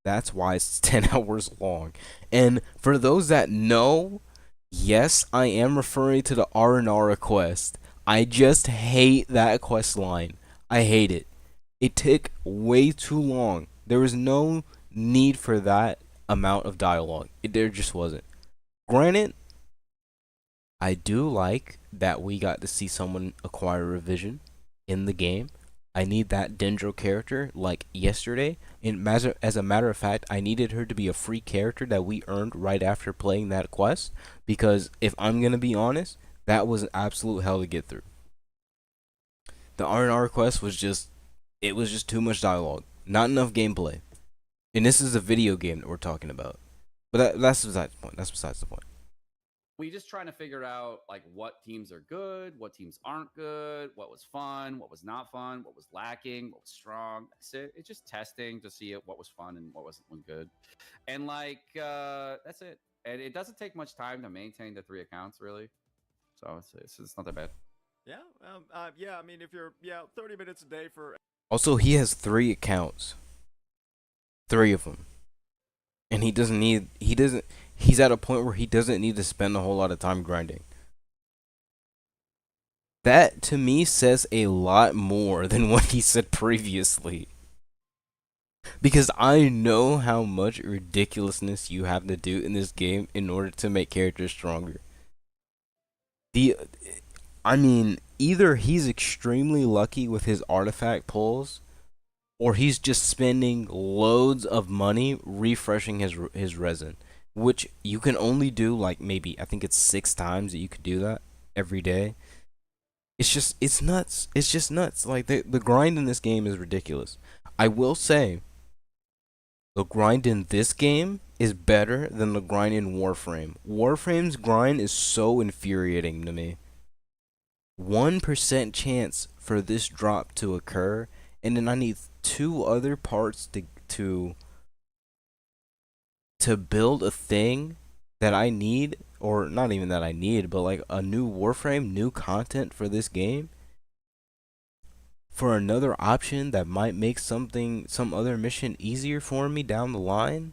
that's why it's 10 hours long. And for those that know, yes, I am referring to the Aranara quest. I just hate that quest line. I hate it. It took way too long. There was no need for that amount of dialogue. There just wasn't. Granted, I do like that we got to see someone acquire revision in the game. I need that Dendro character like yesterday. And as a matter of fact, I needed her to be a free character that we earned right after playing that quest. Because if I'm gonna be honest, that was an absolute hell to get through. The R&R quest was just, it was just too much dialogue, not enough gameplay. And this is a video game that we're talking about. But that's besides the point. That's besides the point. We just trying to figure out like what teams are good, what teams aren't good, what was fun, what was not fun, what was lacking, what was strong. That's it. It's just testing to see what was fun and what wasn't good. And like that's it. And it doesn't take much time to maintain the 3 accounts really. So it's not that bad. Yeah, yeah. I mean, if you're 30 minutes a day for Also, he has 3 accounts. 3 of them. And he's at a point where he doesn't need to spend a whole lot of time grinding. That to me says a lot more than what he said previously. Because I know how much ridiculousness you have to do in this game in order to make characters stronger. I mean, either he's extremely lucky with his artifact pulls, or he's just spending loads of money refreshing his resin, which you can only do like maybe I think it's 6 times that you could do that every day. It's nuts. It's just nuts. Like the grind in this game is ridiculous. I will say the grind in this game is better than the grind in Warframe. Warframe's grind is so infuriating to me. 1% chance for this drop to occur, and then I need 2 other parts to build a thing that I need, or not even that I need, but like a new Warframe, new content for this game, for another option that might make some other mission easier for me down the line,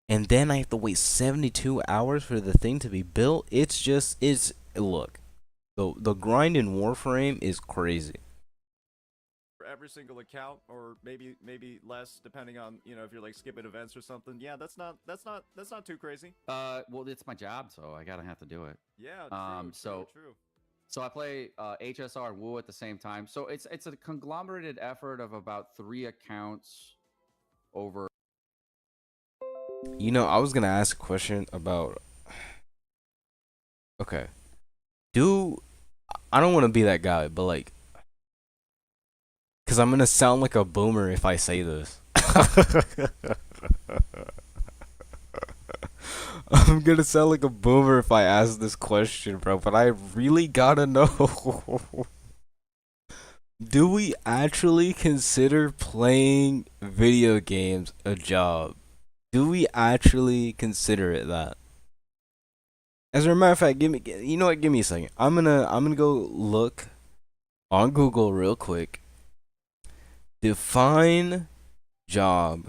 and then I have to wait 72 hours for the thing to be built. It's look, the grind in Warframe is crazy. every single account, or maybe less, depending on if you're like skipping events or something. Yeah, that's not too crazy. Well, it's my job, so I gotta have to do it. Yeah, true. So I play HSR and WoW at the same time. So it's a conglomerated effort of about 3 accounts over You know, I was gonna ask a question about. Okay, do I don't want to be that guy, but like, cause I'm gonna sound like a boomer if I say this. I'm gonna sound like a boomer if I ask this question, bro. But I really gotta know. Do we actually consider playing video games a job? Do we actually consider it that? As a matter of fact, you know what? Give me a second. I'm gonna go look on Google real quick. Define job.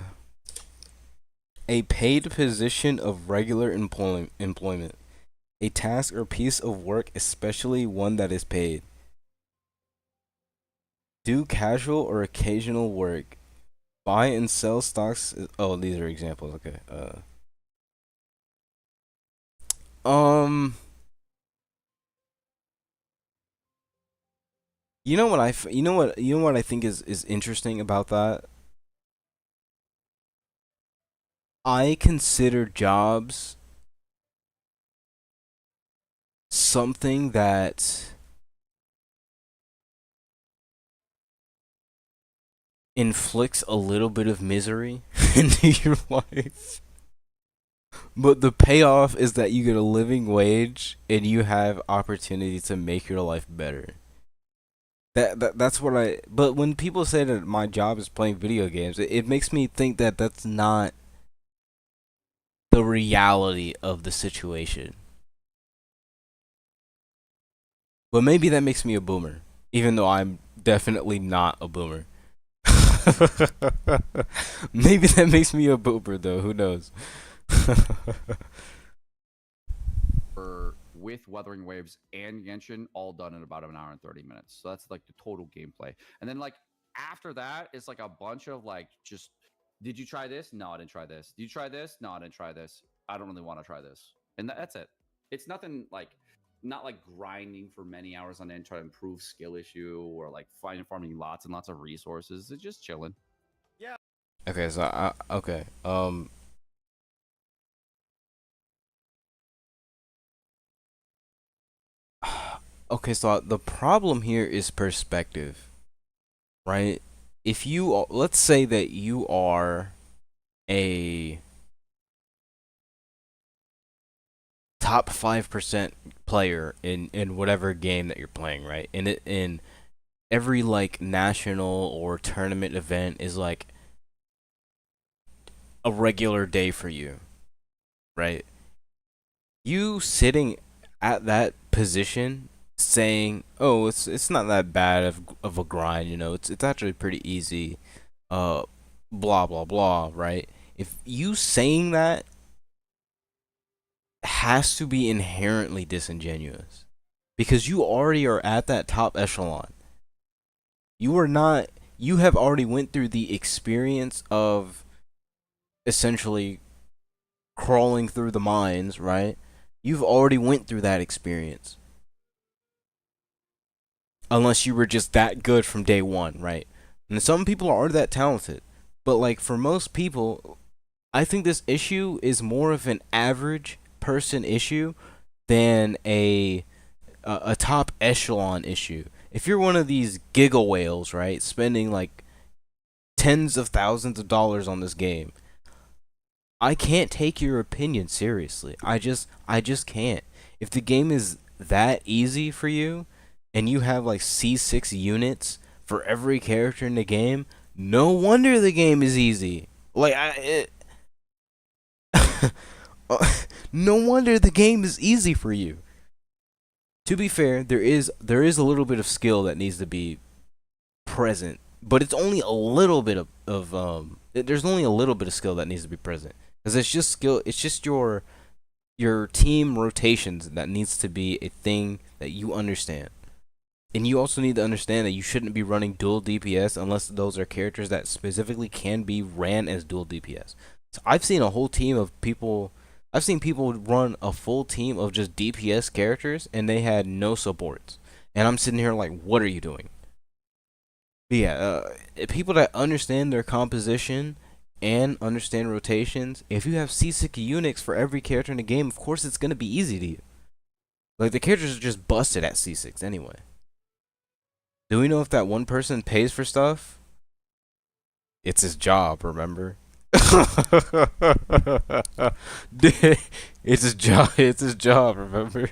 A paid position of regular employment. A task or piece of work, especially one that is paid. Do casual or occasional work. Buy and sell stocks. Oh, these are examples. Okay. Um. You know what I think is interesting about that. I consider jobs something that inflicts a little bit of misery into your life. But the payoff is that you get a living wage and you have opportunity to make your life better. That's what I. But when people say that my job is playing video games, it makes me think that that's not the reality of the situation. But maybe that makes me a boomer, even though I'm definitely not a boomer. Maybe that makes me a boomer, though. Who knows? With Wuthering Waves and Genshin, all done in about an hour and 30 minutes. So that's like the total gameplay. And then like after that, it's like a bunch of like just, did you try this? No, I didn't try this. Did you try this? No, I didn't try this. I don't really want to try this. And that's it. It's nothing like, not like grinding for many hours on end, try to improve skill issue or like farming lots and lots of resources. It's just chilling. Okay, so okay. Okay, so the problem here is perspective, right? If you let's say that you are a top 5% player in whatever game that you're playing, right? And it in every like national or tournament event is like a regular day for you, right? You sitting at that position saying, "Oh, it's not that bad of a grind, you know. It's actually pretty easy." Uh blah blah blah, right? If you saying that has to be inherently disingenuous because you already are at that top echelon. You are not you have already went through the experience of essentially crawling through the mines, right? You've already went through that experience. Unless you were just that good from day one, right? And some people are that talented. But like for most people, I think this issue is more of an average person issue than a top echelon issue. If you're one of these giga whales, right, spending like tens of thousands of dollars on this game, I can't take your opinion seriously. I just can't. If the game is that easy for you and you have like C6 units for every character in the game, no wonder the game is easy. Like no wonder the game is easy for you. To be fair, there is a little bit of skill that needs to be present, but it's only a little bit of there's only a little bit of skill that needs to be present because it's just skill. It's just your team rotations that needs to be a thing that you understand. And you also need to understand that you shouldn't be running dual DPS unless those are characters that specifically can be ran as dual DPS. So I've seen a whole team of people. I've seen people run a full team of just DPS characters and they had no supports. And I'm sitting here like, what are you doing? But yeah, people that understand their composition and understand rotations, if you have C6 Unix for every character in the game, of course it's gonna be easy to you. Like, the characters are just busted at C6 anyway. Do we know if that one person pays for stuff? It's his job, remember? It's his job. It's his job, remember?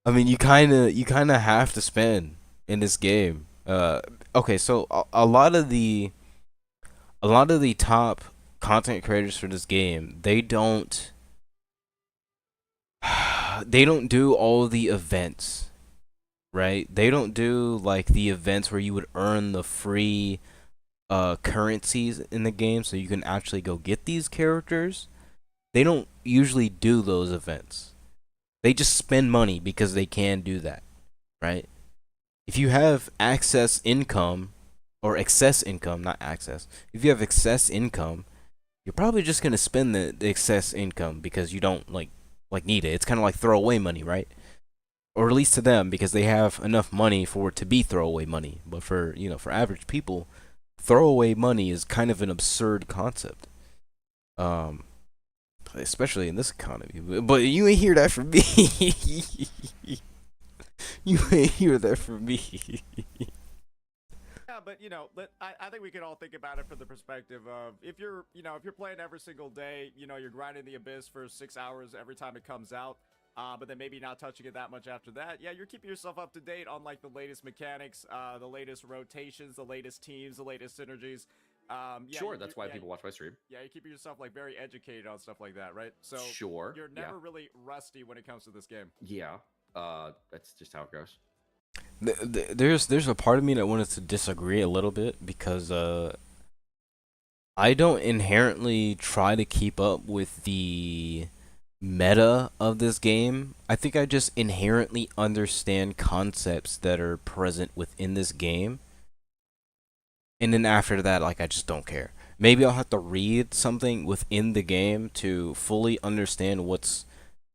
I mean, you kind of have to spend in this game. Okay, so a lot of the top content creators for this game, they don't do all the events, right? They don't do like the events where you would earn the free currencies in the game so you can actually go get these characters. They don't usually do those events. They just spend money because they can do that, right? If you have access income or excess income, not access, if you have excess income, you're probably just gonna spend the excess income because you don't like need it. It's kind of like throwaway money, right? Or at least to them, because they have enough money for it to be throwaway money. But for average people, throwaway money is kind of an absurd concept. Um, Especially in this economy. But you ain't hear that from me. You ain't hear that from me. Yeah, but I think we can all think about it from the perspective of if you're playing every single day, you're grinding the Abyss for 6 hours every time it comes out, but then maybe not touching it that much after that. Yeah, you're keeping yourself up to date on like the latest mechanics, the latest rotations, the latest teams, the latest synergies. Yeah, Sure, that's why people watch my stream. Yeah, you're keeping yourself like very educated on stuff like that, right? So Sure, you're never yeah. really rusty when it comes to this game. Yeah, that's just how it goes. There's a part of me that wanted to disagree a little bit because I don't inherently try to keep up with the meta of this game. I think I just inherently understand concepts that are present within this game. And then after that, like, I just don't care. Maybe I'll have to read something within the game to fully understand what's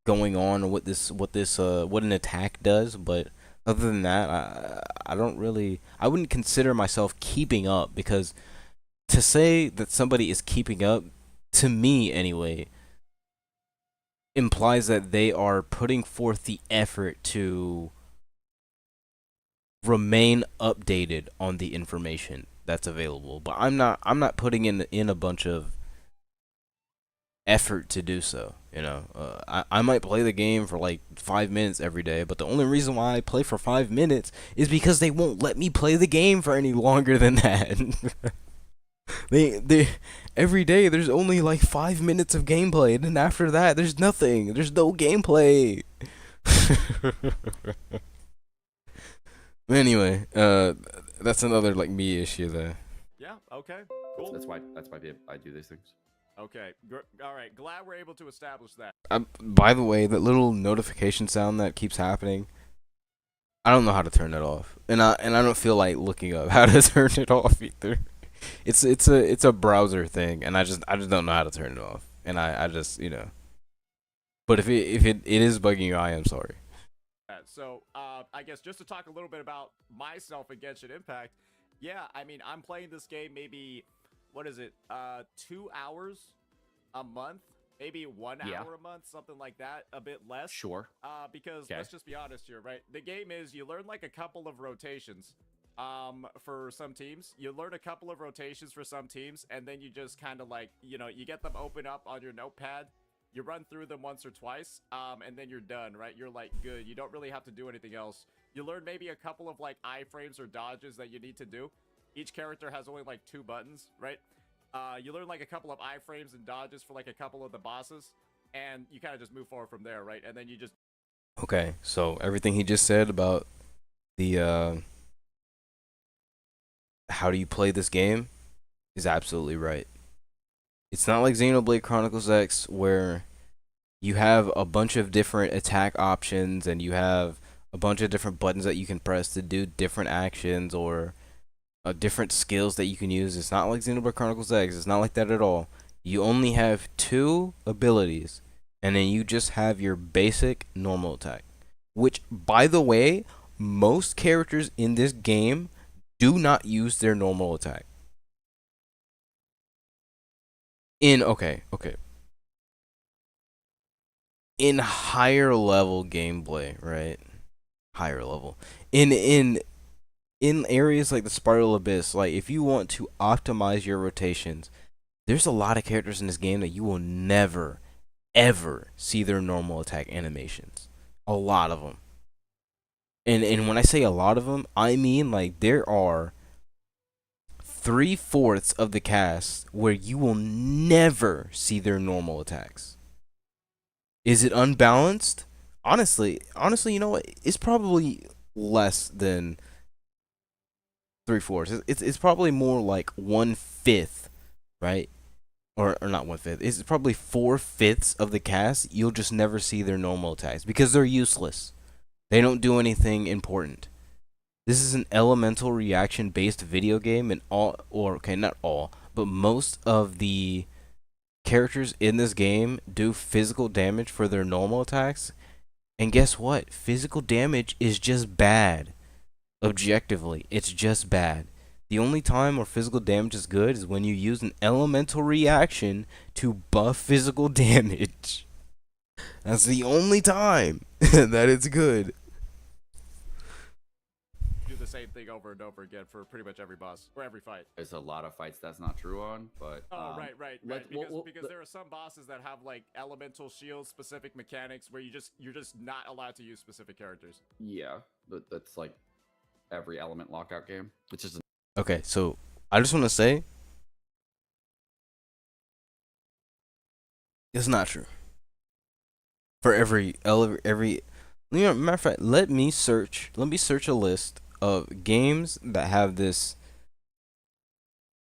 going on or what an attack does, but other than that, I don't really, I wouldn't consider myself keeping up, because to say that somebody is keeping up, to me anyway, implies that they are putting forth the effort to remain updated on the information that's available. But I'm not putting in a bunch of effort to do so. I might play the game for like 5 minutes every day, but the only reason why I play for 5 minutes is because they won't let me play the game for any longer than that. They every day there's only like 5 minutes of gameplay, and then after that there's nothing. There's no gameplay. Anyway, that's another like me issue there. Yeah. Okay. Cool. That's why I do these things. Okay. All right. Glad we're able to establish that. By the way, that little notification sound that keeps happening, I don't know how to turn it off, and I don't feel like looking up how to turn it off either. It's a browser thing, and I just don't know how to turn it off, and I just But if it is bugging you, I am sorry. So, I guess just to talk a little bit about myself and Genshin Impact, yeah, I mean, I'm playing this game maybe, what is it, 2 hours a month, maybe 1 Yeah. hour a month, something like that, a bit less. Sure. Because Okay. let's just be honest here, right? The game is you learn like a couple of rotations. For some teams, you learn a couple of rotations for some teams, and then you just kind of like, you get them open up on your notepad. You run through them once or twice, and then you're done, right? You're like good. You don't really have to do anything else. You learn maybe a couple of like iframes or dodges that you need to do. Each character has only like 2 buttons, right? You learn like a couple of iframes and dodges for like a couple of the bosses, and you kind of just move forward from there, right? And then you just Okay, so everything he just said about the how do you play this game is absolutely right. It's not like Xenoblade Chronicles X where you have a bunch of different attack options and you have a bunch of different buttons that you can press to do different actions or different skills that you can use. It's not like Xenoblade Chronicles X. It's not like that at all. You only have 2 abilities, and then you just have your basic normal attack. Which, by the way, most characters in this game do not use their normal attack. In okay, in higher level gameplay, right? Higher level. In areas like the Spiral Abyss, like if you want to optimize your rotations, there's a lot of characters in this game that you will never ever see their normal attack animations. A lot of them. And when I say a lot of them, I mean like there are 3/4 of the cast where you will never see their normal attacks. Is it unbalanced? Honestly, you know what? It's probably less than 3/4. It's probably more like 1/5, right? Or not 1/5. It's probably 4/5 of the cast. You'll just never see their normal attacks because they're useless. They don't do anything important. This is an elemental reaction based video game, and all, or okay, not all, but most of the characters in this game do physical damage for their normal attacks. And guess what? Physical damage is just bad. Objectively, it's just bad. The only time where physical damage is good is when you use an elemental reaction to buff physical damage. That's the only time that it's good. Do the same thing over and over again for pretty much every boss or every fight. There's a lot of fights that's not true on, but Oh, right. let- Because we'll- because there are some bosses that have like elemental shield specific mechanics where you're just not allowed to use specific characters. yeah, but that's like every element lockout game. It's just Okay, so I just want to say it's not true. For every matter of fact, let me search a list of games that have this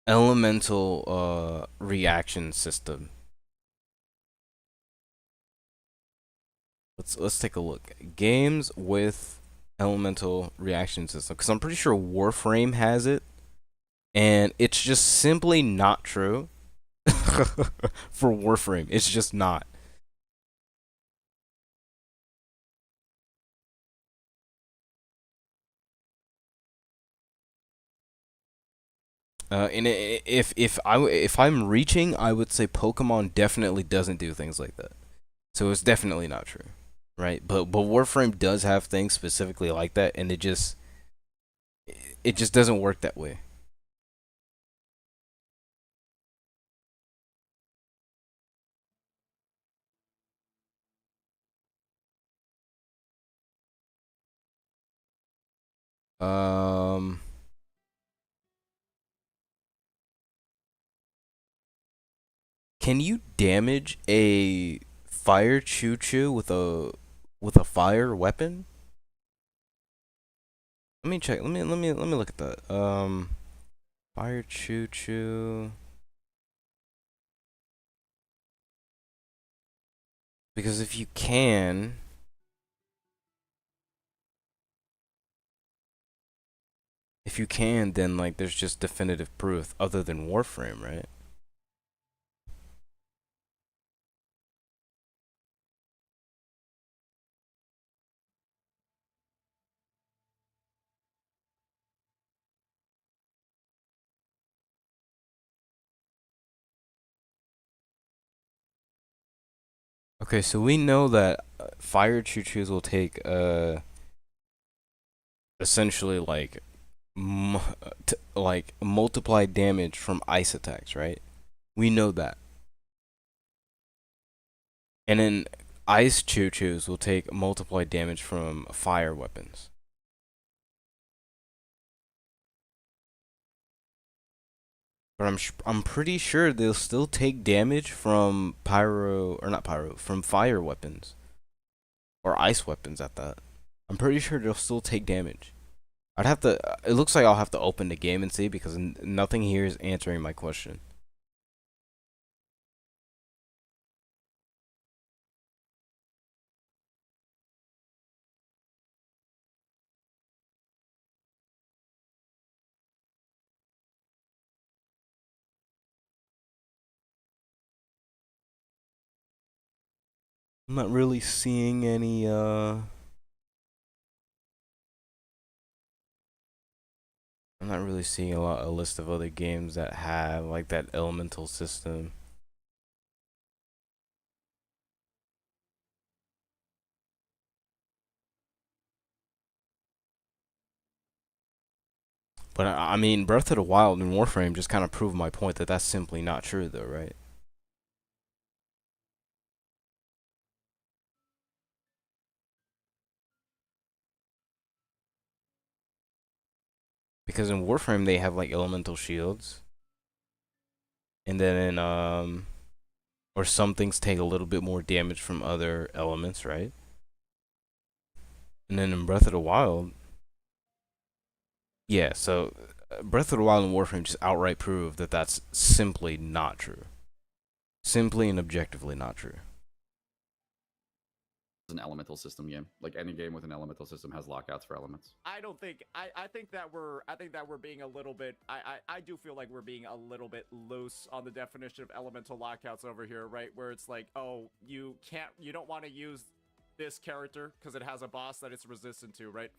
elemental reaction system. Let's take a look. Games with elemental reaction system, because I'm pretty sure Warframe has it, and it's just simply not true. For Warframe, it's just not. And if I'm reaching, I would say Pokemon definitely doesn't do things like that. So it's definitely not true, right? But Warframe does have things specifically like that, and it just doesn't work that way. Um, can you damage a fire choo choo with a fire weapon? Let me check. Let me look at that. Fire choo choo. Because if you can, then like there's just definitive proof other than Warframe, right? Okay, so we know that fire choo choos will take essentially like like multiplied damage from ice attacks, right? We know that. And then ice choo choos will take multiplied damage from fire weapons. But I'm pretty sure they'll still take damage from pyro, or not pyro, from fire weapons or ice weapons at that. I'm pretty sure they'll still take damage. I'd have to. It looks like I'll have to open the game and see because nothing here is answering my question. I'm not really seeing any. I'm not really seeing a list of other games that have like that elemental system. But I mean, Breath of the Wild and Warframe just kind of proved my point that that's simply not true, though, right? Because in Warframe they have like elemental shields, and then in or some things take a little bit more damage from other elements, right? And then in Breath of the Wild, yeah. So Breath of the Wild and Warframe just outright prove that that's simply not true, simply and objectively not true. An elemental system game. Like any game with an elemental system has lockouts for elements. I don't think I think that we're being a little bit I do feel like we're being a little bit loose on the definition of elemental lockouts over here, right? Where it's like, oh, you don't want to use this character because it has a boss that it's resistant to, right?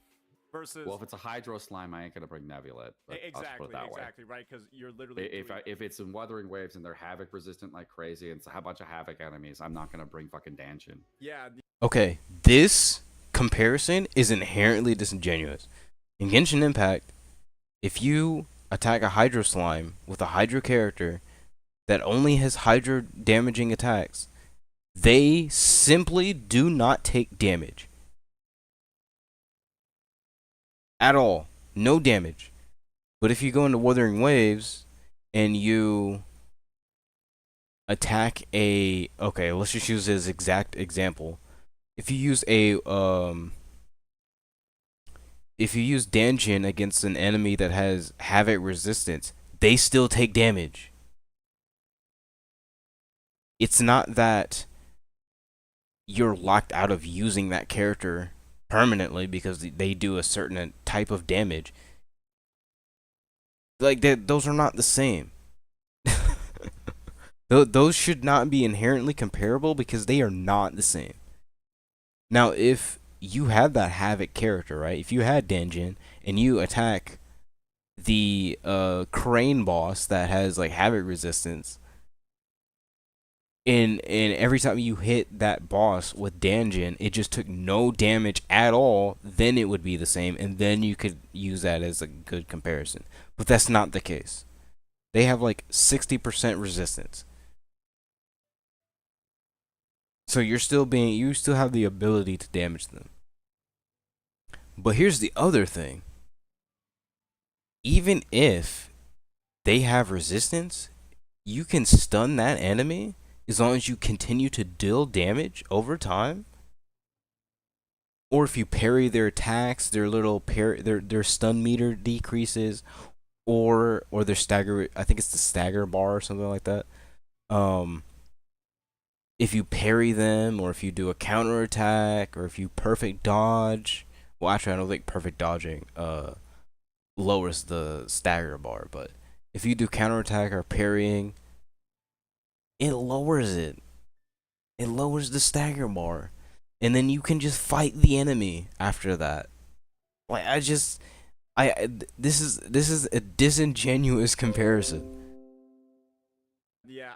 Versus, Well, if it's a Hydro Slime, I ain't gonna bring Nebulet. exactly, right? Because you're literally If it's in Wuthering Waves and they're Havoc resistant like crazy and it's a bunch of Havoc enemies, I'm not gonna bring fucking Danchin. yeah. Okay, this comparison is inherently disingenuous. In Genshin Impact, if you attack a Hydro Slime with a Hydro character that only has Hydro damaging attacks, they simply do not take damage. At all. No damage. But if you go into Wuthering Waves and you attack a... Okay, let's just use this exact example. If you use if you use Danjin against an enemy that has Havoc resistance, they still take damage. It's not that you're locked out of using that character permanently because they do a certain type of damage. Like those are not the same. Those should not be inherently comparable because they are not the same. Now, if you had that Havoc character, right? If you had Danjin and you attack the Crane boss that has like Havoc resistance, and every time you hit that boss with Danjin, it just took no damage at all, then it would be the same, and then you could use that as a good comparison. But that's not the case. They have like 60% resistance. So you still have the ability to damage them. But here's the other thing. Even if they have resistance, you can stun that enemy as long as you continue to deal damage over time. Or if you parry their attacks, their stun meter decreases, or their stagger, I think it's the stagger bar or something like that. If you parry them, or if you do a counter attack, or if you perfect dodge. Well, actually, I don't think perfect dodging lowers the stagger bar, but if you do counter attack or parrying, it lowers it. It lowers the stagger bar, and then you can just fight the enemy after that. Like this is a disingenuous comparison. Yeah,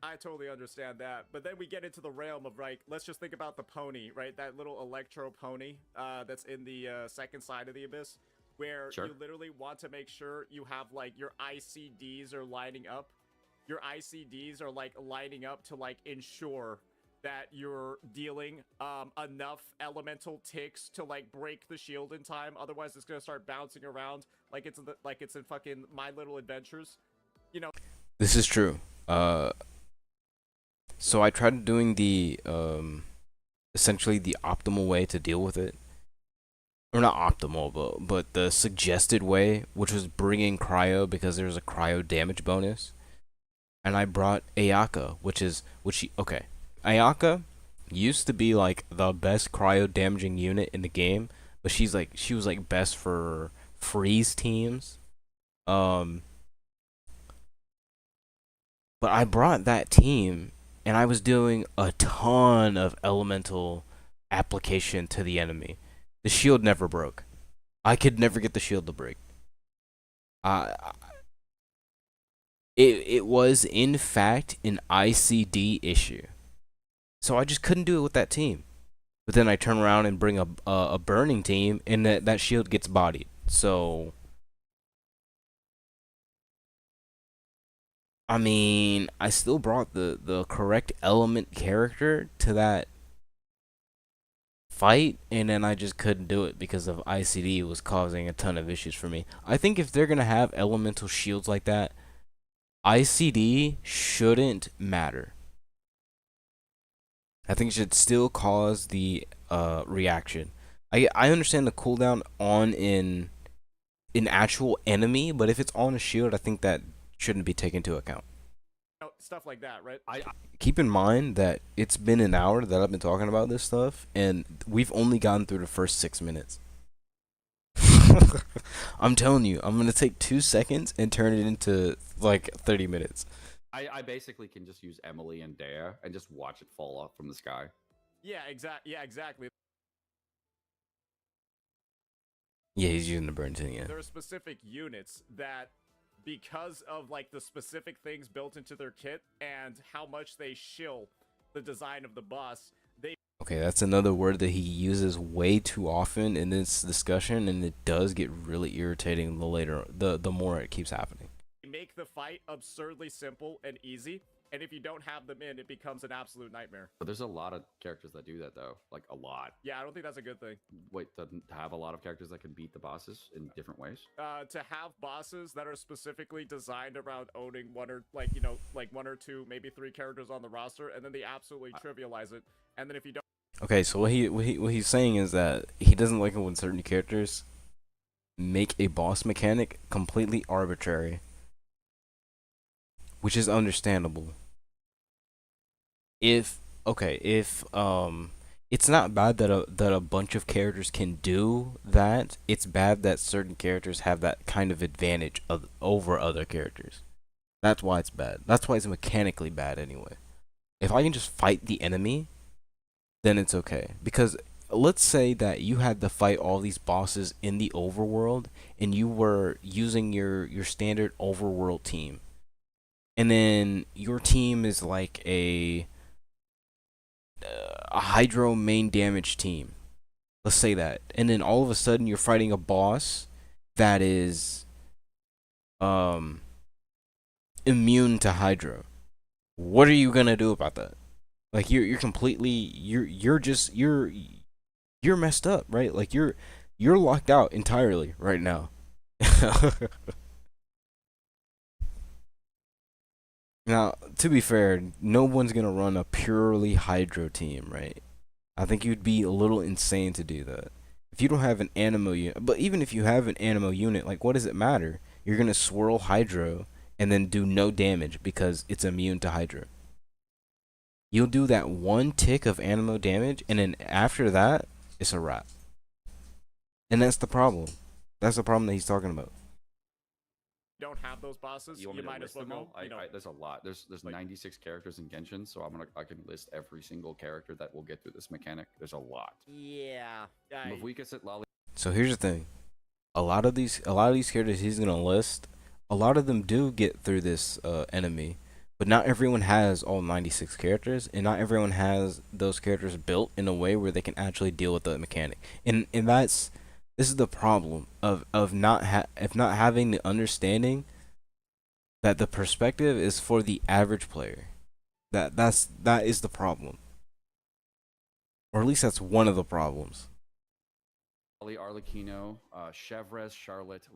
I totally understand that. But then we get into the realm of, like, let's just think about the pony, right? That little electro pony that's in the second side of the Abyss, where Sure. you literally want to make sure you have, like, your ICDs are lining up. Your ICDs are, like, lining up to, like, ensure that you're dealing enough elemental ticks to, like, break the shield in time. Otherwise, it's going to start bouncing around like it's in fucking My Little Adventures. You know? This is true. So I tried doing the essentially the optimal way to deal with it, or not optimal, but the suggested way, which was bringing cryo because there's a cryo damage bonus, and I brought Ayaka, okay, Ayaka used to be like the best cryo damaging unit in the game, but she was like best for freeze teams, But I brought that team, and I was doing a ton of elemental application to the enemy. The shield never broke. I could never get the shield to break. Uh, it was in fact an ICD issue, so I just couldn't do it with that team. But then I turn around and bring a burning team, and that shield gets bodied. So I mean, I still brought the correct element character to that fight, and then I just couldn't do it because of ICD was causing a ton of issues for me. I think if they're gonna have elemental shields like that, ICD shouldn't matter. I think it should still cause the reaction. I understand the cooldown on an actual enemy, but if it's on a shield, I think that shouldn't be taken into account. Stuff like that, right? Keep in mind that it's been an hour that I've been talking about this stuff, and we've only gotten through the first 6 minutes. I'm telling you, I'm gonna take 2 seconds and turn it into like 30 minutes. I basically can just use Emily and Dea and just watch it fall off from the sky. Yeah, exactly. Yeah, he's using the burn tin, yeah. There are specific units that, because of like the specific things built into their kit and how much they shill the design of the boss, they Okay, that's another word that he uses way too often in this discussion, and it does get really irritating the more it keeps happening. make the fight absurdly simple and easy. And if you don't have them in, it becomes an absolute nightmare. But there's a lot of characters that do that, though. Like, a lot. Yeah, I don't think that's a good thing. Wait, to have a lot of characters that can beat the bosses in different ways? To have bosses that are specifically designed around owning one or, like, like 1 or 2, maybe 3 characters on the roster, and then they absolutely trivialize it. And then if you don't... Okay, so what he's saying is that he doesn't like it when certain characters make a boss mechanic completely arbitrary, which is understandable. If it's not bad that a bunch of characters can do that. It's bad that certain characters have that kind of advantage over other characters. That's why it's bad. That's why it's mechanically bad anyway. If I can just fight the enemy, then it's okay. Because let's say that you had to fight all these bosses in the overworld and you were using your standard overworld team. And then your team is like a hydro main damage team. Let's say that. And then all of a sudden you're fighting a boss that is immune to hydro. What are you going to do about that? Like you're completely you're messed up, right? Like you're locked out entirely right now. Now, to be fair, no one's gonna run a purely hydro team, right? I think you'd be a little insane to do that. If you don't have an animo unit, but even if you have an animo unit, like what does it matter? You're gonna swirl hydro and then do no damage because it's immune to hydro. You'll do that one tick of animo damage, and then after that, it's a wrap. And that's the problem. That's the problem that he's talking about. Don't have those bosses, You want me to might list as well them all? go, There's a lot. There's like- 96 characters in Genshin, so I can list every single character that will get through this mechanic. There's a lot. Yeah. If we could sit Lolly So here's the thing. A lot of these characters he's gonna list, a lot of them do get through this enemy, but not everyone has all 96 characters, and not everyone has those characters built in a way where they can actually deal with the mechanic. And this is the problem of not having the understanding that the perspective is for the average player. That is the problem. Or at least that's one of the problems. Arlecchino, Chevres, Charlotte.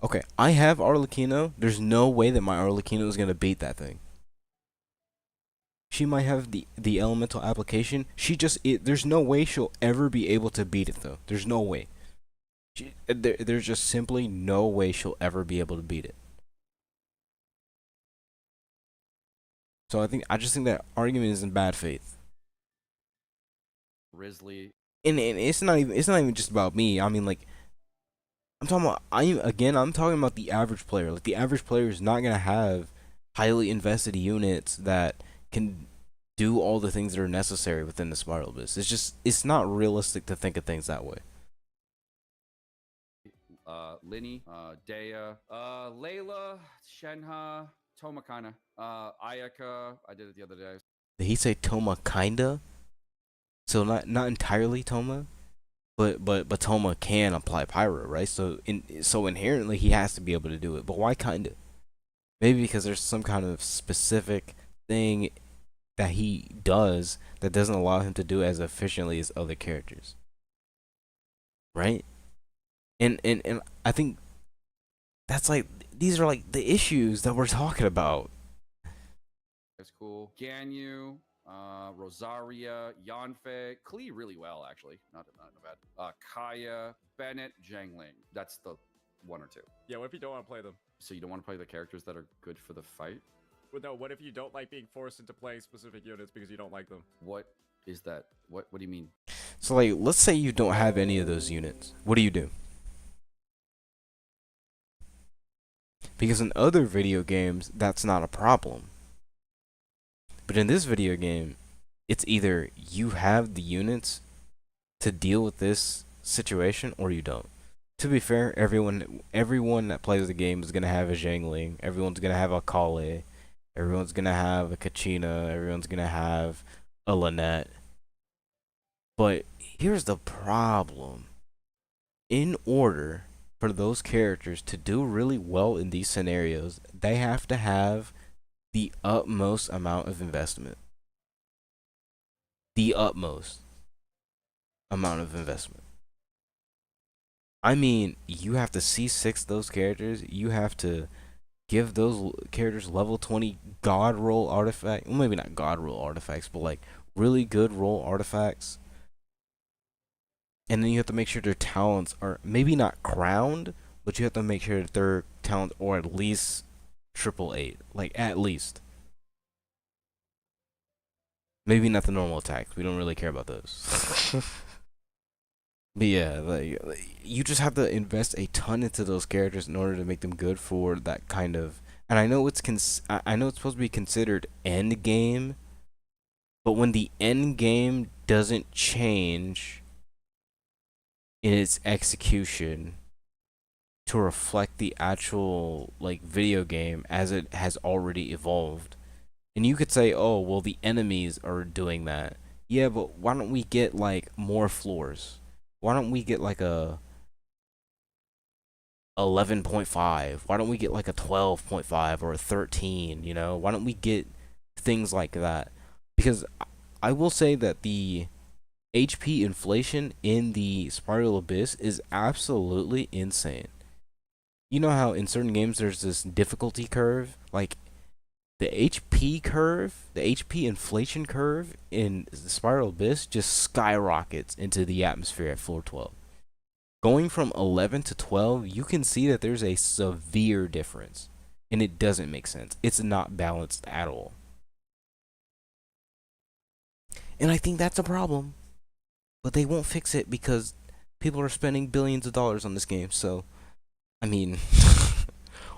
Okay, I have Arlecchino. There's no way that my Arlecchino is gonna beat that thing. She might have the elemental application. There's no way she'll ever be able to beat it though. There's no way. There's just simply no way she'll ever be able to beat it. So I just think that argument is in bad faith. Risley. And it's not even just about me. I mean, like, I'm talking about the average player. Like, the average player is not gonna have highly invested units that can do all the things that are necessary within the Spiral Abyss. It's not realistic to think of things that way. Linny, Dea, Layla, Shenha, Tomakana, Ayaka. I did it the other day. Did he say Toma kinda? So not entirely Toma, but Toma can apply Pyro, right? So inherently he has to be able to do it. But why kinda? Maybe because there's some kind of specific thing that he does that doesn't allow him to do it as efficiently as other characters. Right? And I think that's like these are like the issues that we're talking about. That's cool. Ganyu, Rosaria, Yanfei, Klee really well actually. Not bad. Kaya, Bennett, Zhangling. That's the one or two. Yeah, what if you don't want to play them? So you don't want to play the characters that are good for the fight? Well, no, what if you don't like being forced into playing specific units because you don't like them? What is that? What do you mean? So like let's say you don't have any of those units. What do? Because in other video games that's not a problem. But in this video game, it's either you have the units to deal with this situation or you don't. To be fair, everyone that plays the game is gonna have a Zhangling, everyone's gonna have a Kale, everyone's gonna have a Kachina, everyone's gonna have a Lynette. But here's the problem. In order for those characters to do really well in these scenarios, they have to have the utmost amount of investment. The utmost amount of investment. I mean, you have to C6 those characters. You have to give those characters level 20 god roll artifact. Well, maybe not god roll artifacts, but like really good roll artifacts. And then you have to make sure their talents are maybe not crowned, but you have to make sure that their talents are at least triple eight. Like at least. Maybe not the normal attacks. We don't really care about those. But yeah, like you just have to invest a ton into those characters in order to make them good for that kind of. And I know I know it's supposed to be considered end game, but when the end game doesn't change in its execution to reflect the actual like video game as it has already evolved. And you could say, "Oh, well the enemies are doing that." Yeah, but why don't we get like more floors? Why don't we get like a 11.5? Why don't we get like a 12.5 or a 13, you know? Why don't we get things like that? Because I will say that the HP inflation in the Spiral Abyss is absolutely insane. You know how in certain games there's this difficulty curve? Like the HP curve, the HP inflation curve in the Spiral Abyss just skyrockets into the atmosphere at floor 12. Going from 11 to 12, you can see that there's a severe difference. And it doesn't make sense. It's not balanced at all. And I think that's a problem. But they won't fix it because people are spending billions of dollars on this game. So, I mean,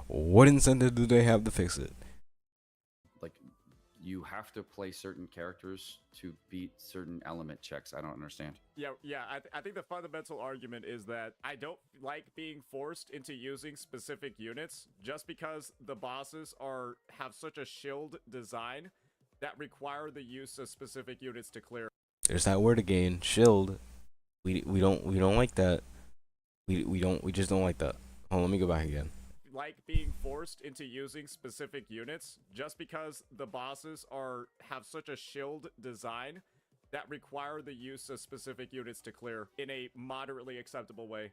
what incentive do they have to fix it? Like, you have to play certain characters to beat certain element checks. I don't understand. Yeah. I think the fundamental argument is that I don't like being forced into using specific units just because the bosses have such a shield design that require the use of specific units to clear. There's that word again, shield. We don't like that. We just don't like that. Hold on, let me go back again. Like being forced into using specific units just because the bosses have such a shield design that require the use of specific units to clear in a moderately acceptable way.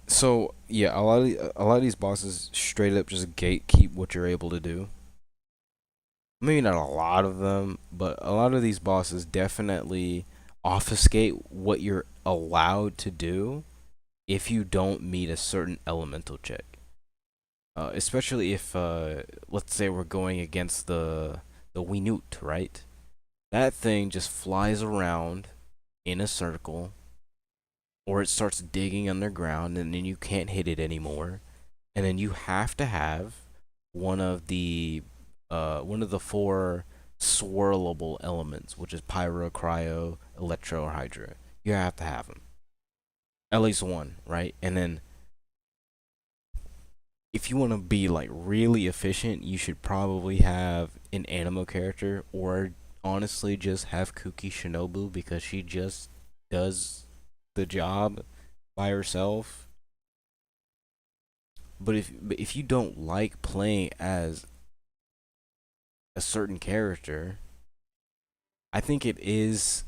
So yeah, a lot of these bosses straight up just gatekeep what you're able to do. Maybe not a lot of them, but a lot of these bosses definitely obfuscate what you're allowed to do if you don't meet a certain elemental check. Especially if, let's say we're going against the Winute, right? That thing just flies around in a circle, or it starts digging underground, and then you can't hit it anymore. And then you have to have one of the 4 swirlable elements, which is Pyro, Cryo, Electro, or Hydra. You have to have them. At least one, right? And then if you want to be like really efficient, you should probably have an Anemo character, or honestly just have Kuki Shinobu because she just does the job by herself. But if you don't like playing as a certain character, I think it is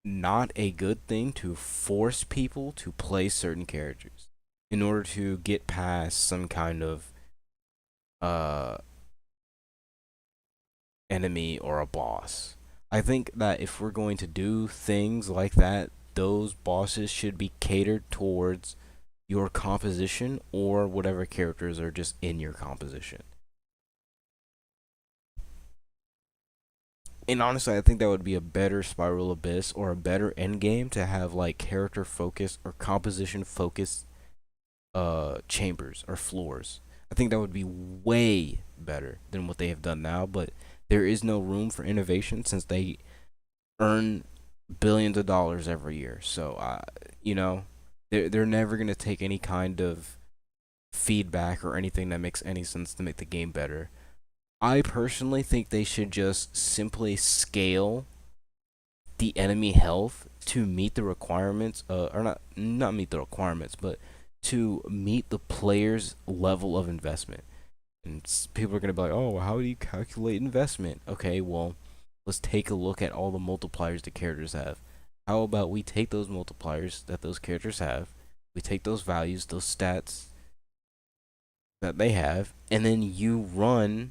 not a good thing to force people to play certain characters in order to get past some kind of uh enemy or a boss. I think that if we're going to do things like that, those bosses should be catered towards your composition or whatever characters are just in your composition. And honestly, I think that would be a better Spiral Abyss or a better end game to have like character focus or composition focused chambers or floors. I think that would be way better than what they have done now, but there is no room for innovation since they earn billions of dollars every year. So you know, they're never going to take any kind of feedback or anything that makes any sense to make the game better. I personally think they should just simply scale the enemy health to meet the requirements, or not meet the requirements, but to meet the player's level of investment. And people are gonna be like, "Oh, well, how do you calculate investment?" Okay, well, let's take a look at all the multipliers the characters have. How about we take those multipliers that those characters have, we take those values, those stats that they have, and then you run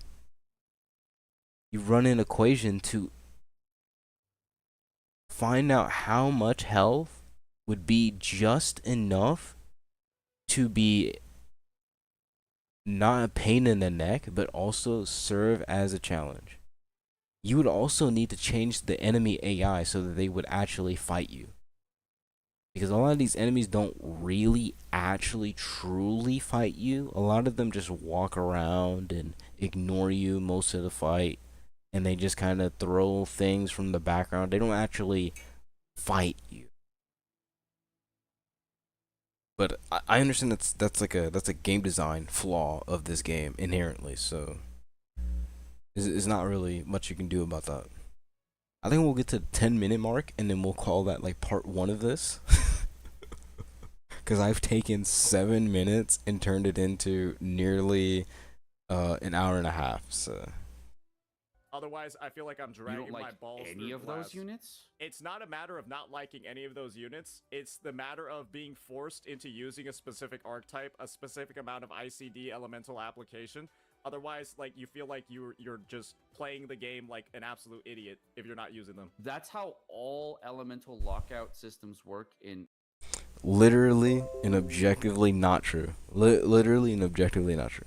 an equation to find out how much health would be just enough to be not a pain in the neck, but also serve as a challenge. You would also need to change the enemy AI so that they would actually fight you. Because a lot of these enemies don't really actually truly fight you. A lot of them just walk around and ignore you most of the fight. And they just kind of throw things from the background. They don't actually fight you. But I understand that's a game design flaw of this game inherently. So there's not really much you can do about that. I think we'll get to the 10-minute mark and then we'll call that like part one of this. Because I've taken 7 minutes and turned it into nearly an hour and a half. So Otherwise, I feel like I'm You dragging don't like my balls any through of glass. those units? It's not a matter of not liking any of those units. It's the matter of being forced into using a specific archetype, a specific amount of ICD elemental application. Otherwise, like, you feel like you're just playing the game like an absolute idiot if you're not using them. That's how all elemental lockout systems work in literally and objectively not true. Literally and objectively not true.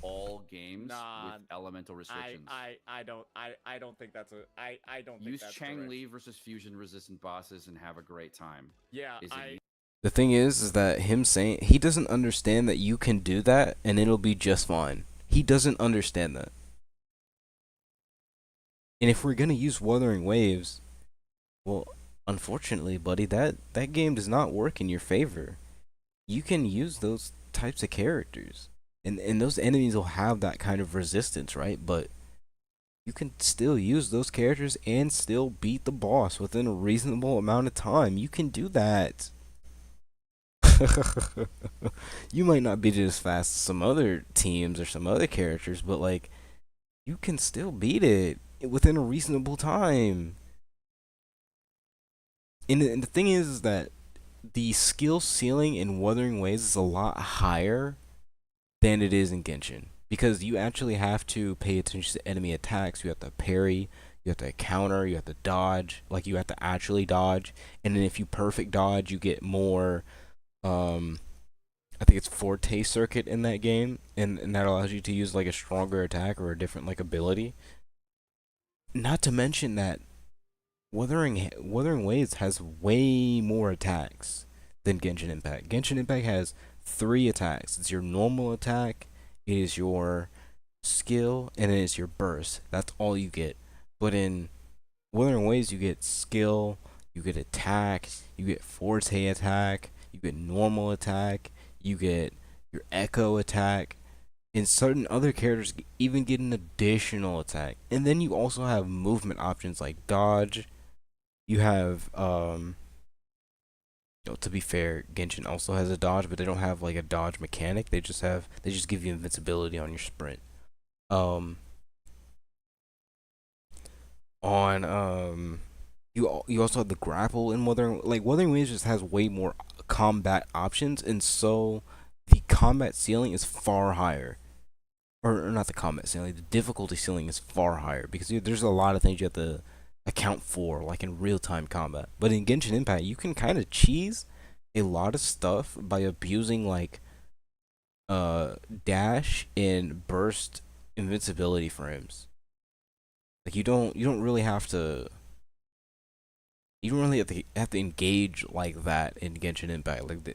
all games Nah, with elemental restrictions. I don't think that's a I don't think Use that's Chang correct. Li versus fusion resistant bosses and have a great time. Yeah, Is it The thing is that him saying he doesn't understand that you can do that and it'll be just fine. He doesn't understand that. And if we're gonna use Wuthering Waves, well, unfortunately, buddy, that game does not work in your favor. You can use those types of characters, and those enemies will have that kind of resistance, right? But you can still use those characters and still beat the boss within a reasonable amount of time. You can do that. You might not beat it as fast as some other teams or some other characters, but like you can still beat it within a reasonable time. And the thing is that the skill ceiling in Wuthering Waves is a lot higher than it is in Genshin because you actually have to pay attention to enemy attacks. You have to parry, you have to counter, you have to dodge. Like you have to actually dodge, and then if you perfect dodge, you get more. I think it's Forte Circuit in that game, and that allows you to use like a stronger attack or a different like ability. Not to mention that Wuthering Waves has way more attacks than Genshin Impact. Genshin Impact has 3 attacks. It's your normal attack, it is your skill, and it is your burst. That's all you get. But in Wuthering Waves, you get skill, you get attack, you get Forte attack, you get normal attack, you get your echo attack. And certain other characters even get an additional attack. And then you also have movement options like dodge. You have To be fair, Genshin also has a dodge, but they don't have like a dodge mechanic. They just give you invincibility on your sprint. Um, on you also have the grapple in Wuthering Waves just has way more combat options, and so the combat ceiling is far higher. Or not the combat ceiling, the difficulty ceiling is far higher because there's a lot of things you have to account for, like in real time combat. But in Genshin Impact, you can kind of cheese a lot of stuff by abusing like dash and burst invincibility frames. Like you don't really have to have to engage like that in Genshin Impact.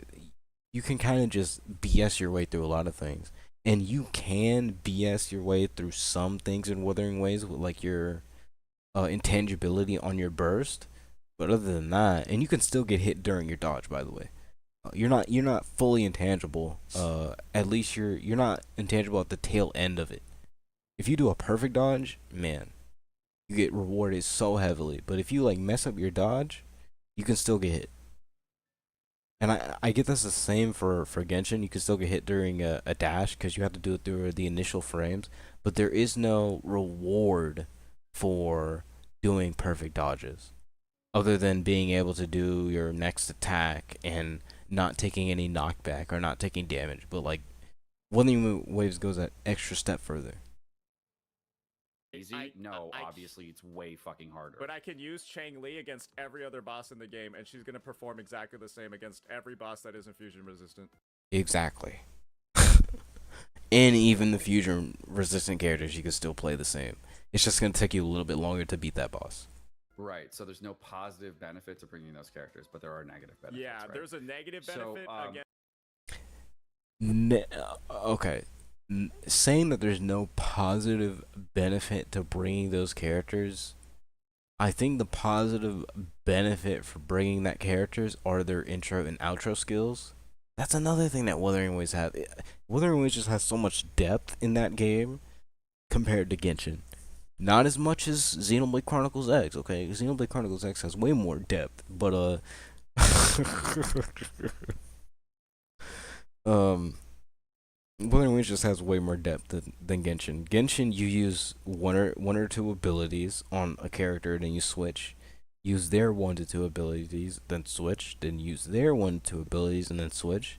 You can kind of just BS your way through a lot of things, and you can BS your way through some things in Wuthering Waves with like your intangibility on your burst. But other than that, and you can still get hit during your dodge. By the way, you're not fully intangible. At least you're not intangible at the tail end of it. If you do a perfect dodge, man, you get rewarded so heavily. But if you like mess up your dodge, you can still get hit. And I get that's the same for Genshin. You can still get hit during a dash because you have to do it through the initial frames. But there is no reward for doing perfect dodges, other than being able to do your next attack and not taking any knockback or not taking damage. But like Wuthering Waves goes that extra step further. Easy? No, obviously it's way fucking harder. But I can use Chang Li against every other boss in the game, and she's gonna perform exactly the same against every boss that isn't fusion resistant. Exactly. And even the fusion resistant characters, you can still play the same. It's just gonna take you a little bit longer to beat that boss. Right, so there's no positive benefit to bringing those characters, but there are negative benefits. Yeah, right? there's a negative benefit against. Okay. Saying that there's no positive benefit to bringing those characters, I think the positive benefit for bringing that characters are their intro and outro skills. That's another thing that Wuthering Waves has. Wuthering Waves just has so much depth in that game compared to Genshin. Not as much as Xenoblade Chronicles X, okay? Xenoblade Chronicles X has way more depth, but Wuthering Waves just has way more depth than Genshin. Genshin, you use one or two abilities on a character, then you switch. Use their 1 to 2 abilities, then switch. Then use their 1 to 2 abilities, and then switch.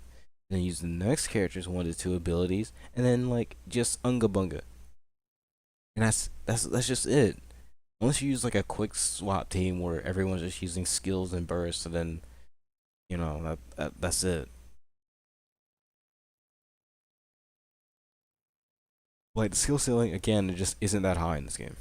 Then use the next character's 1 to 2 abilities, and then like just unga bunga. And that's just it. Unless you use like a quick swap team where everyone's just using skills and bursts, and then that's it. Like the skill ceiling again, it just isn't that high in this game.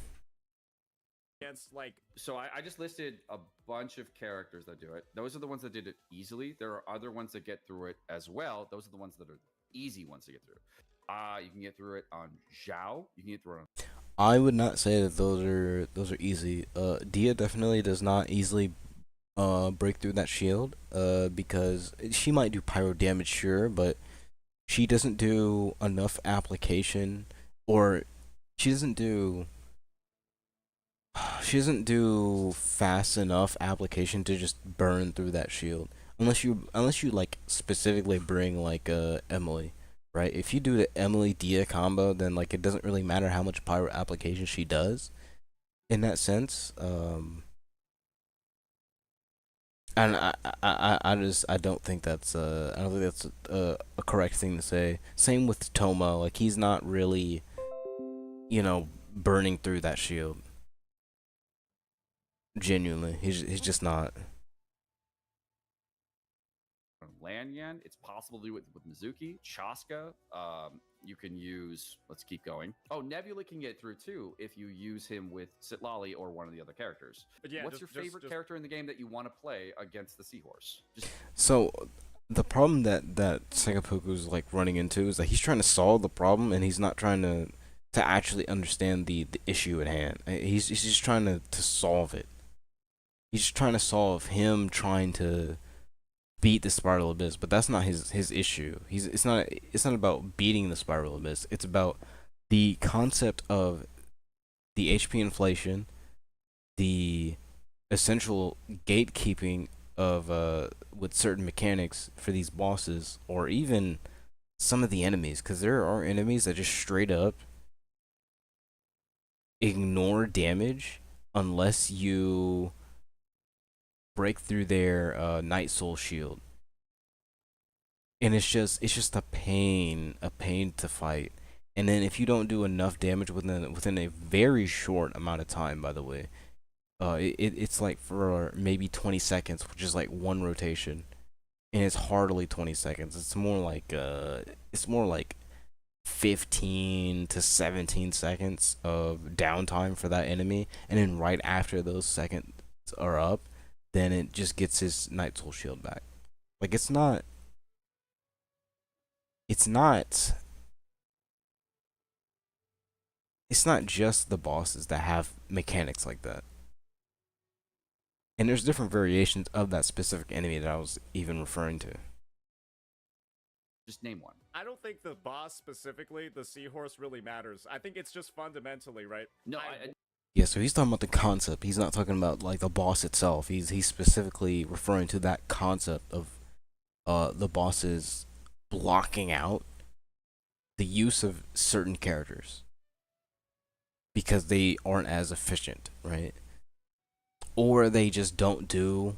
Against like So I just listed a bunch of characters that do it. Those are the ones that did it easily. There are other ones that get through it as well. Those are the ones that are easy ones to get through. You can get through it on Zhao. You can get through it on. I would not say that those are easy. Dia definitely does not easily break through that shield. Because she might do pyro damage, sure, but she doesn't do enough application, or she doesn't do fast enough application to just burn through that shield. Unless you like specifically bring like Emily, right? If you do the Emily Dia combo, then like it doesn't really matter how much pyro application she does. In that sense, and I don't think that's a correct thing to say. Same with Toma, like he's not really, burning through that shield. Genuinely, he's just not. Lanyan. It's possible to do it with Mizuki, Chaska. You can use. Let's keep going. Oh, Nebula can get through too if you use him with Sitlali or one of the other characters. But yeah, What's just- your favorite just- character in the game that you want to play against the Seahorse? Just So the problem that Sagapuku's like running into is that he's trying to solve the problem and he's not trying to actually understand the issue at hand. He's just trying to solve it. He's just trying to solve him trying to beat the Spiral Abyss, but that's not his issue. It's not about beating the Spiral Abyss. It's about the concept of the HP inflation, the essential gatekeeping with certain mechanics for these bosses, or even some of the enemies, because there are enemies that just straight up ignore damage unless you break through their Night Soul shield, and it's just a pain to fight. And then if you don't do enough damage within a very short amount of time, by the way, it's like for maybe 20 seconds, which is like one rotation, and it's hardly 20 seconds. It's more like 15 to 17 seconds of downtime for that enemy, and then right after those seconds are up, then it just gets his Night Soul shield back. Like it's not it's not just the bosses that have mechanics like that. And there's different variations of that specific enemy that I was even referring to. Just name one. I don't think the boss specifically, the seahorse, really matters. I think it's just fundamentally, right? No, Yeah, so he's talking about the concept. He's not talking about like the boss itself. He's specifically referring to that concept of the bosses blocking out the use of certain characters because they aren't as efficient, right? Or they just don't do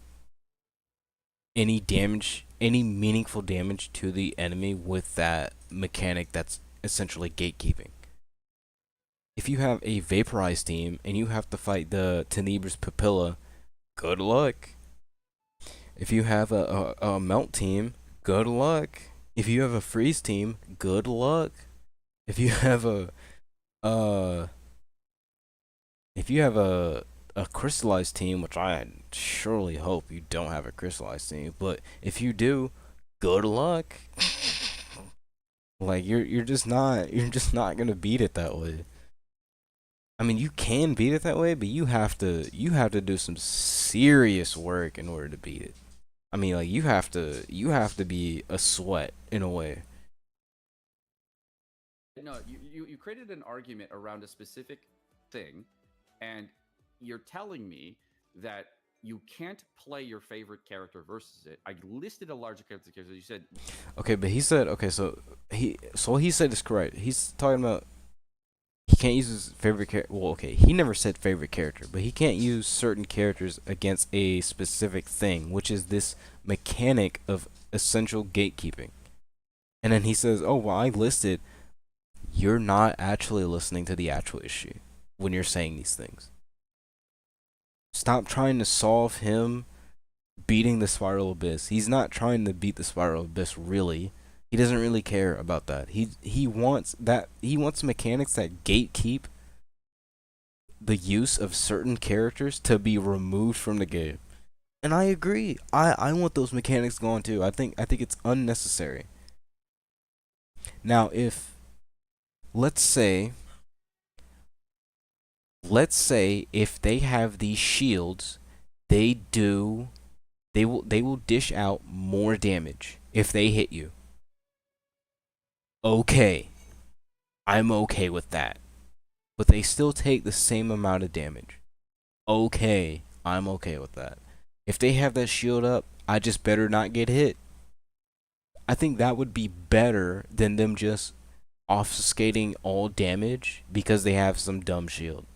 any damage, any meaningful damage to the enemy with that mechanic that's essentially gatekeeping. If you have a vaporized team and you have to fight the Tenebra's Papilla, good luck. If you have a melt team, good luck. If you have a freeze team, good luck. If you have uh a crystallized team, which I surely hope you don't have a crystallized team, but if you do, good luck. Like you're just not gonna beat it that way. I mean, you can beat it that way, but you have to do some serious work in order to beat it. I mean, like you have to be a sweat in a way. no, you created an argument around a specific thing, and you're telling me that you can't play your favorite character versus it. I listed a larger character. You said Okay, but he said okay, so what he said is correct. He's talking about he can't use his favorite character. Well, okay, he never said favorite character, but he can't use certain characters against a specific thing, which is this mechanic of essential gatekeeping. And then he says, "Oh, well, I listed." You're not actually listening to the actual issue when you're saying these things. Stop trying to solve him beating the Spiral Abyss. He's not trying to beat the Spiral Abyss really. He doesn't really care about that. He wants mechanics that gatekeep the use of certain characters to be removed from the game. And I agree. I want those mechanics gone too. I think it's unnecessary. Now, if let's say if they have these shields, they do they will dish out more damage if they hit you. Okay. I'm okay with that. But they still take the same amount of damage. Okay, I'm okay with that. If they have that shield up, I just better not get hit. I think that would be better than them just obfuscating all damage because they have some dumb shield.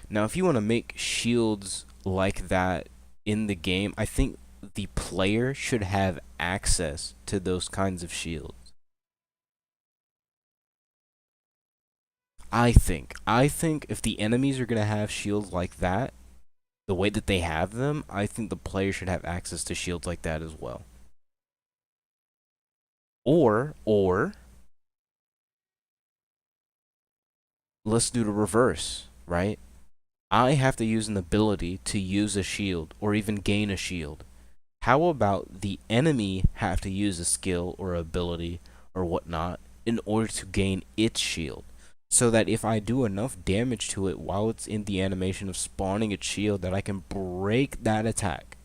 Now, if you want to make shields like that in the game, I think the player should have access to those kinds of shields. I think if the enemies are going to have shields like that, the way that they have them, I think the player should have access to shields like that as well. Or let's do the reverse, right? I have to use an ability to use a shield or even gain a shield. How about the enemy have to use a skill or ability or whatnot in order to gain its shield? So that if I do enough damage to it while it's in the animation of spawning its shield, that I can break that attack.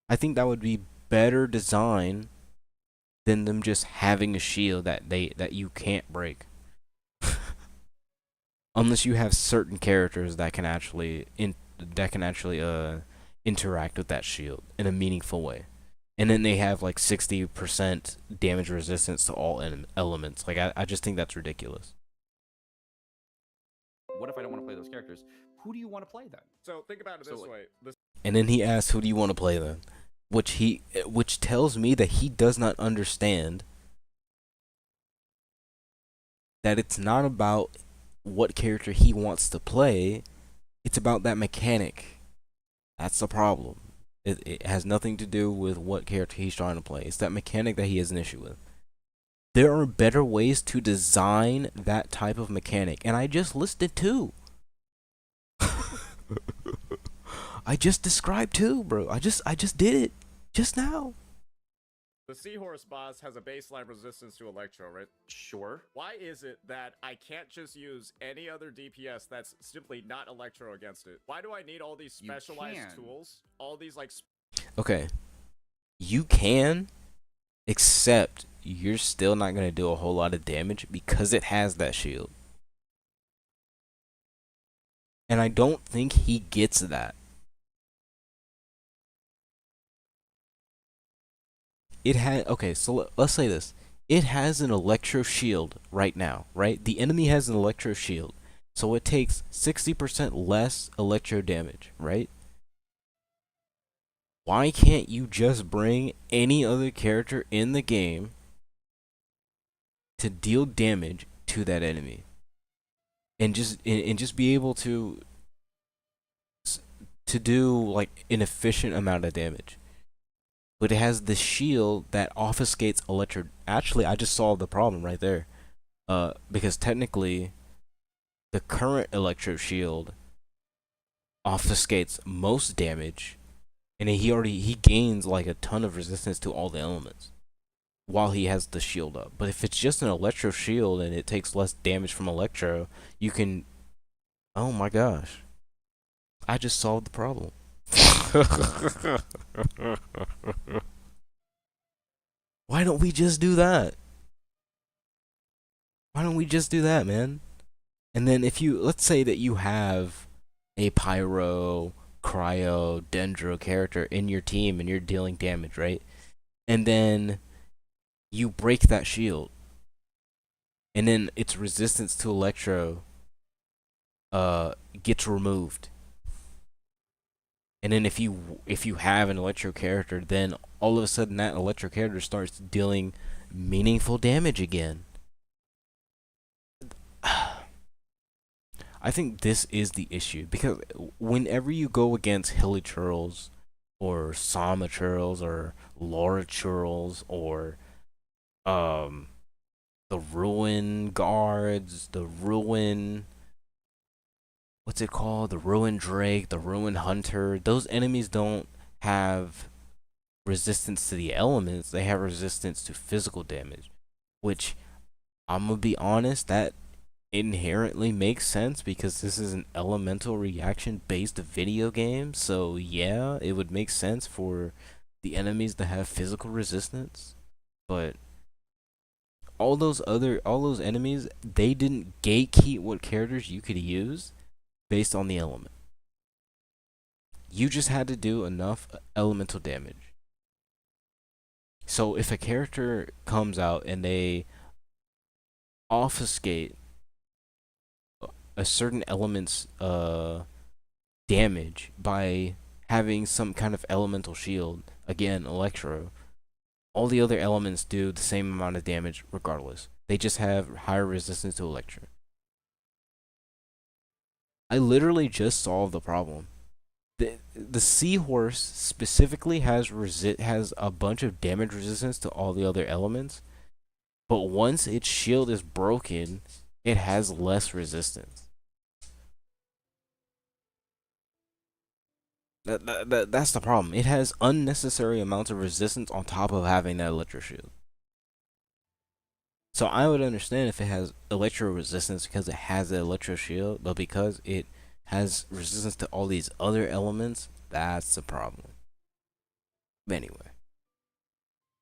I think that would be better design than them just having a shield that you can't break. unless you have certain characters that can actually interact with that shield in a meaningful way. And then they have like 60% damage resistance to all elements. Like I just think that's ridiculous. What if I don't want to play those characters? Who do you want to play then? So think about it So, this like- way. And then he asks, "Who do you want to play then?" Which tells me that he does not understand that it's not about what character he wants to play. It's about that mechanic. That's the problem. It has nothing to do with what character he's trying to play. It's that mechanic that he has an issue with. There are better ways to design that type of mechanic, and I just listed two. I just described two, bro. I just did it just now. The Seahorse boss has a baseline resistance to Electro, right? Sure. Why is it that I can't just use any other DPS that's simply not Electro against it? Why do I need all these You specialized can. tools? All these like Okay. You can, except you're still not going to do a whole lot of damage because it has that shield. And I don't think he gets that. It had, okay, so let's say this. It has an electro shield right now, right? The enemy has an electro shield. So it takes 60% less electro damage, right? Why can't you just bring any other character in the game to deal damage to that enemy? And just be able to do like an efficient amount of damage. But it has the shield that obfuscates electro. Actually, I just solved the problem right there. Because technically, the current electro shield obfuscates most damage, and he gains like a ton of resistance to all the elements while he has the shield up. But if it's just an electro shield and it takes less damage from electro, you can. Oh my gosh! I just solved the problem. Why don't we just do that? Why don't we just do that, man? And then if you, let's say that you have a Pyro, Cryo, Dendro character in your team and you're dealing damage, right? And then you break that shield. And then its resistance to Electro gets removed. And then if you have an Electro character, then all of a sudden that Electro character starts dealing meaningful damage again. I think this is the issue, because whenever you go against Hilichurls or Samachurls or Laurachurls or the Ruin Guards, the Ruin, what's it called? The Ruin Drake, the Ruin Hunter, those enemies don't have resistance to the elements, they have resistance to physical damage, which I'm gonna be honest, that inherently makes sense because this is an elemental reaction based video game. So yeah, it would make sense for the enemies to have physical resistance. But all those enemies, they didn't gatekeep what characters you could use based on the element. You just had to do enough elemental damage. So if a character comes out and they obfuscate a certain element's damage by having some kind of elemental shield, again Electro, all the other elements do the same amount of damage regardless. They just have higher resistance to Electro. I literally just solved the problem. The Seahorse specifically has a bunch of damage resistance to all the other elements, but once its shield is broken, it has less resistance. That's the problem. It has unnecessary amounts of resistance on top of having that electro shield. So I would understand if it has electro resistance because it has the electro shield, but because it has resistance to all these other elements, that's the problem. But anyway.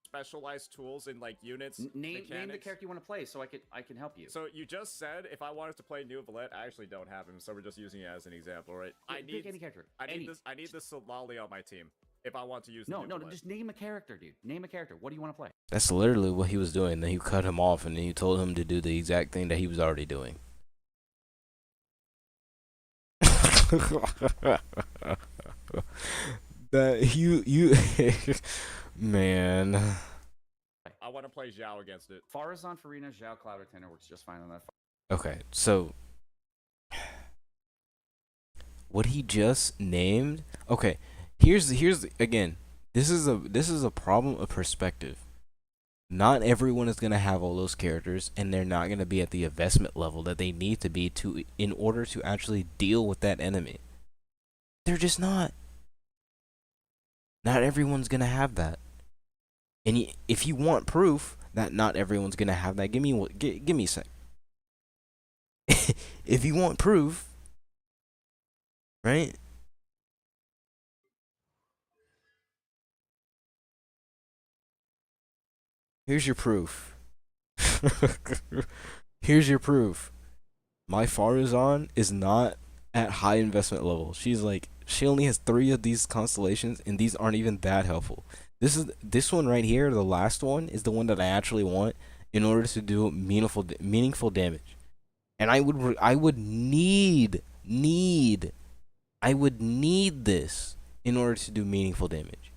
specialized tools in like units. Name the mechanics. character you want to play, so I can help you. So you just said if I wanted to play New Valet, I actually don't have him, so we're just using it as an example, right? Pick any character. I need this Solali on my team if I want to use. No, the no, Valet. just name a character, dude. Name a character. What do you want to play? That's literally what he was doing. Then you cut him off, and then you told him to do the exact thing that he was already doing. That you man. I want to play Zhao against it. Farazan, Farina, Zhao, Cloud, or Tenor works just fine on that. Okay, so what he just named. Okay, here's again. This is a problem of perspective. Not everyone is gonna have all those characters, and they're not gonna be at the investment level that they need to be to in order to actually deal with that enemy. They're just not. Not everyone's gonna have that. And if you want proof that not everyone's gonna have that, give me a sec. If you want proof, right? Here's your proof. Here's your proof. My Farazan is not at high investment level. She only has 3 of these constellations, and these aren't even that helpful. This one right here, the last one, is the one that I actually want in order to do meaningful damage. And I would need this in order to do meaningful damage.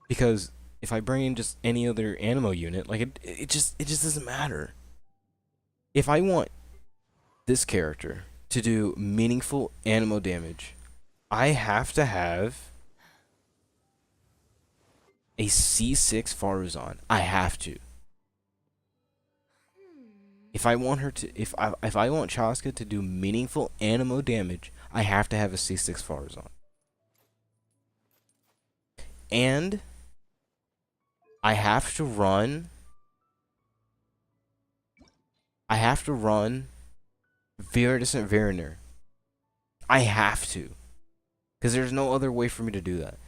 Because if I bring in just any other Animo unit, like it just doesn't matter. If I want this character to do meaningful Animo damage, I have to have a C6 Farazan. I have to. If I want her to, if I want Chaska to do meaningful Animo damage, I have to have a C6 Farazan. And I have to run Viridescent Veriner. I have to. Because there's no other way for me to do that.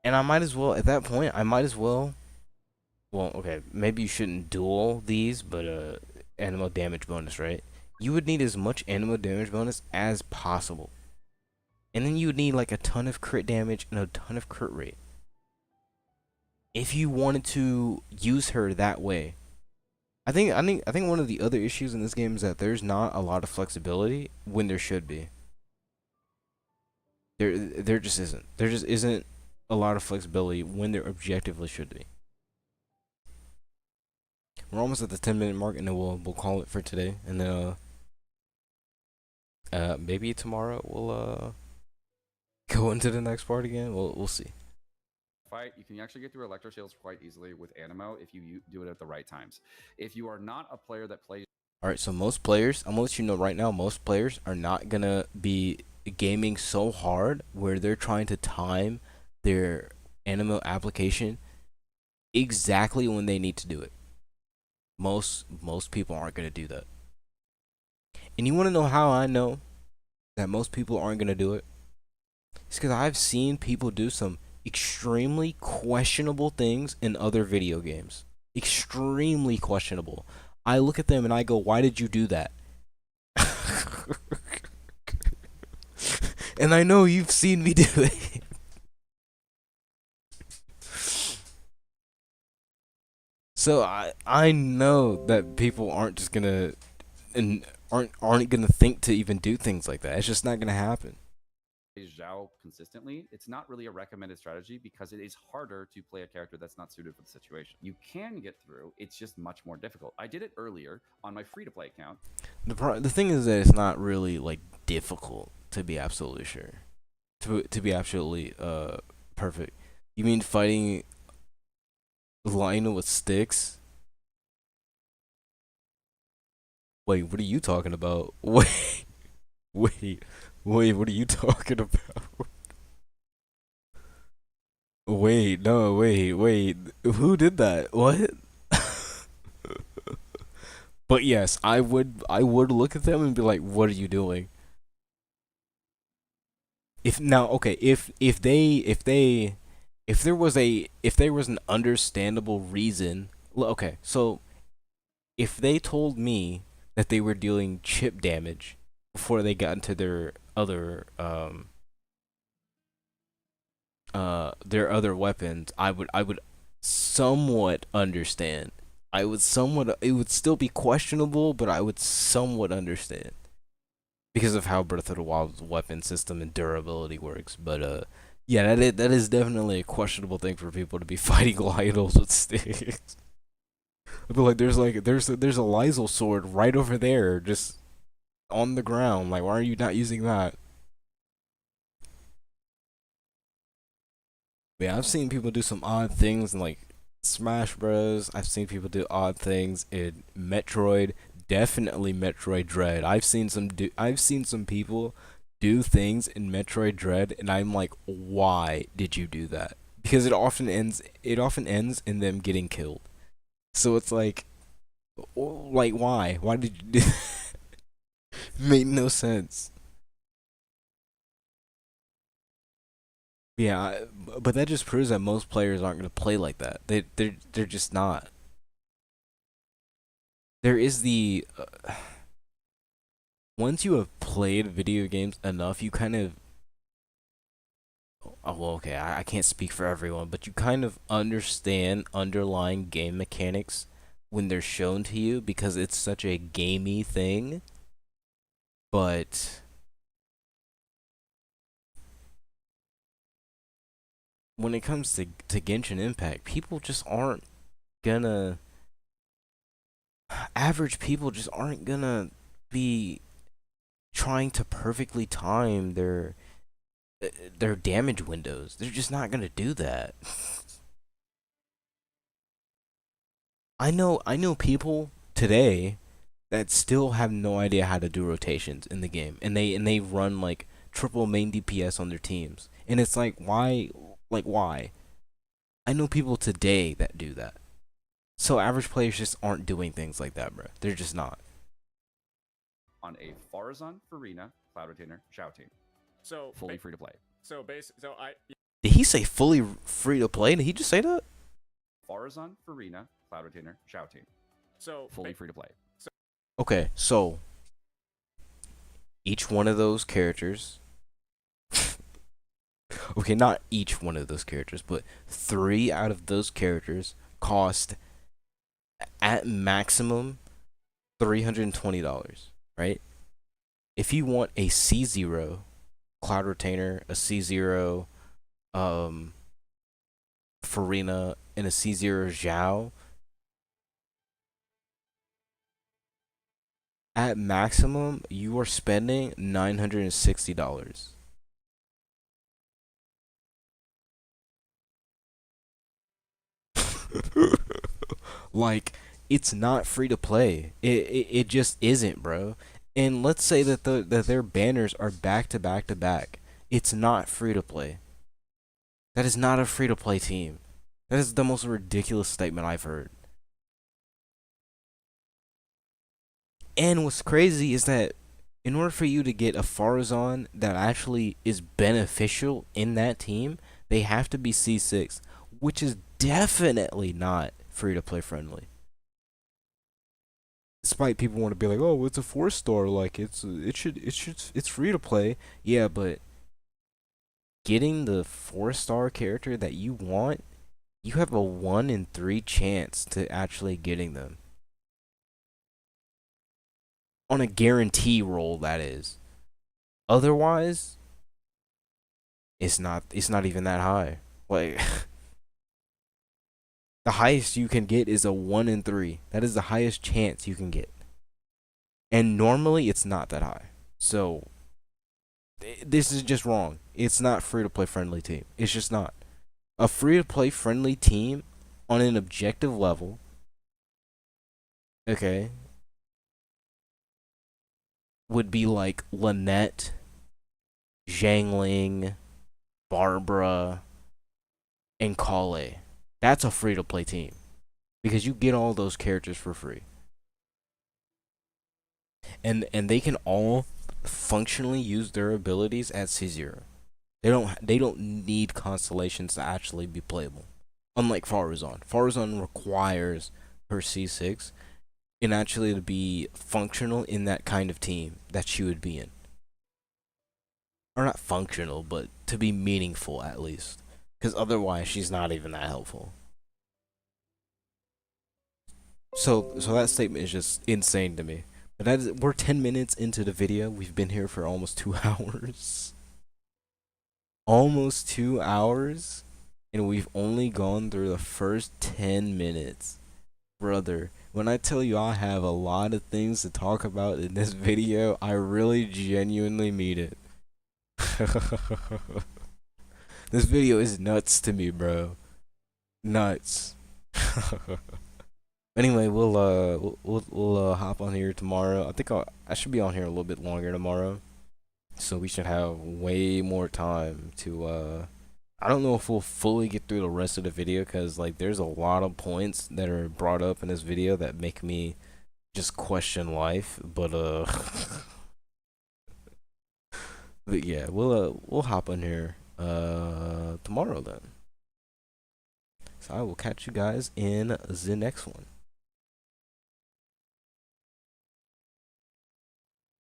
And I might as well, at that point, well, okay, maybe you shouldn't duel these, but Animo damage bonus, right? You would need as much Animo damage bonus as possible. And then you would need like a ton of crit damage and a ton of crit rate. If you wanted to use her that way. I think one of the other issues in this game is that there's not a lot of flexibility when there should be. There just isn't. There just isn't a lot of flexibility when there objectively should be. We're almost at the 10-minute mark, and then we'll call it for today, and then maybe tomorrow we'll go into the next part again. We'll see. Fight, you can actually get through Electro Shields quite easily with Animo if you do it at the right times. If you are not a player that plays. Alright, so most players, I'm gonna let you know right now, most players are not gonna be gaming so hard where they're trying to time their Animo application exactly when they need to do it. Most people aren't gonna do that. And you wanna know how I know that most people aren't gonna do it? It's because I've seen people do some extremely questionable things in other video games. Extremely questionable. I look at them and I go, why did you do that? And I know you've seen me do it. So I know that people aren't just gonna and aren't gonna think to even do things like that. It's just not gonna happen. Zhao consistently, it's not really a recommended strategy because it is harder to play a character that's not suited for the situation. You can get through, it's just much more difficult. I did it earlier on my free-to-play account. The thing is that it's not really like difficult, to be absolutely sure. To be absolutely perfect. You mean fighting Lionel with sticks? Wait, what are you talking about? Wait, what are you talking about? Wait, no, wait. Who did that? What? But yes, I would look at them and be like, what are you doing? If they if there was an understandable reason, okay, so if they told me that they were dealing chip damage before they got into their other weapons, I would somewhat understand. I would somewhat, it would still be questionable, but I would somewhat understand because of how Breath of the Wild's weapon system and durability works. But yeah, that is definitely a questionable thing for people to be fighting Lionels with sticks. But there's a Lysel sword right over there, just on the ground. Like, why are you not using that? Yeah, I've seen people do some odd things in like Smash Bros. I've seen people do odd things in Metroid. Definitely Metroid Dread. I've seen some people do things in Metroid Dread, and I'm like, why did you do that? Because it often ends in them getting killed. So it's like why? Why did you do? Made no sense. Yeah, but that just proves that most players aren't gonna play like that. They're just not. There is the once you have played video games enough, you kind of well, okay, I can't speak for everyone, but you kind of understand underlying game mechanics when they're shown to you because it's such a gamey thing. But when it comes to Genshin Impact, people just aren't gonna average people just aren't gonna be trying to perfectly time their damage windows. They're just not gonna do that. I know people today that still have no idea how to do rotations in the game, and they run like triple main DPS on their teams, and it's like why, like why? I know people today that do that. So average players just aren't doing things like that, bro. They're just not. On a Farazan, Farina, Cloud Retainer, Xiao team. So Fully free to play. So basically, so I Did he say fully free to play? Did he just say that? Farazan, Farina, Cloud Retainer, Xiao team. so Fully free to play. Okay, so each one of those characters. Okay, not each one of those characters, but three out of those characters cost at maximum $320, right? If you want a C0 Cloud Retainer, a C0 um Farina, and a C0 Zhao, at maximum you are spending $960. Like, it's not free to play. It just isn't, bro. And let's say that their banners are back to back to back. It's not free to play. That is not a free to play team. That is the most ridiculous statement I've heard. And what's crazy is that in order for you to get a Farazan that actually is beneficial in that team, they have to be C6, which is definitely not free to play friendly. Despite people want to be like, "Oh, it's a 4-star, like it's free to play." Yeah, but getting the 4-star character that you want, you have a 1 in 3 chance to actually getting them. On a guarantee roll, that is. Otherwise, it's not even that high. Like the highest you can get is a 1 in 3. That is the highest chance you can get. And normally it's not that high. So this is just wrong. It's not free to play friendly team. It's just not. A free to play friendly team on an objective level, okay, would be like Lynette, Zhangling, Barbara, and Kale. That's a free to play team because you get all those characters for free. And they can all functionally use their abilities at C0. They don't need constellations to actually be playable. Unlike Faruzan. Faruzan requires her C6 and actually to be functional in that kind of team that she would be in. Or not functional, but to be meaningful at least. Because otherwise, she's not even that helpful. So that statement is just insane to me. But we're 10 minutes into the video. We've been here for almost 2 hours. Almost 2 hours. And we've only gone through the first 10 minutes. Brother, when I tell you I have a lot of things to talk about in this video, I really genuinely mean it. This video is nuts to me, bro. Nuts. Anyway, we'll hop on here tomorrow. I think I should be on here a little bit longer tomorrow, so we should have way more time to. I don't know if we'll fully get through the rest of the video because like there's a lot of points that are brought up in this video that make me just question life. But but yeah, we'll hop on here tomorrow then. So I will catch you guys in the next one.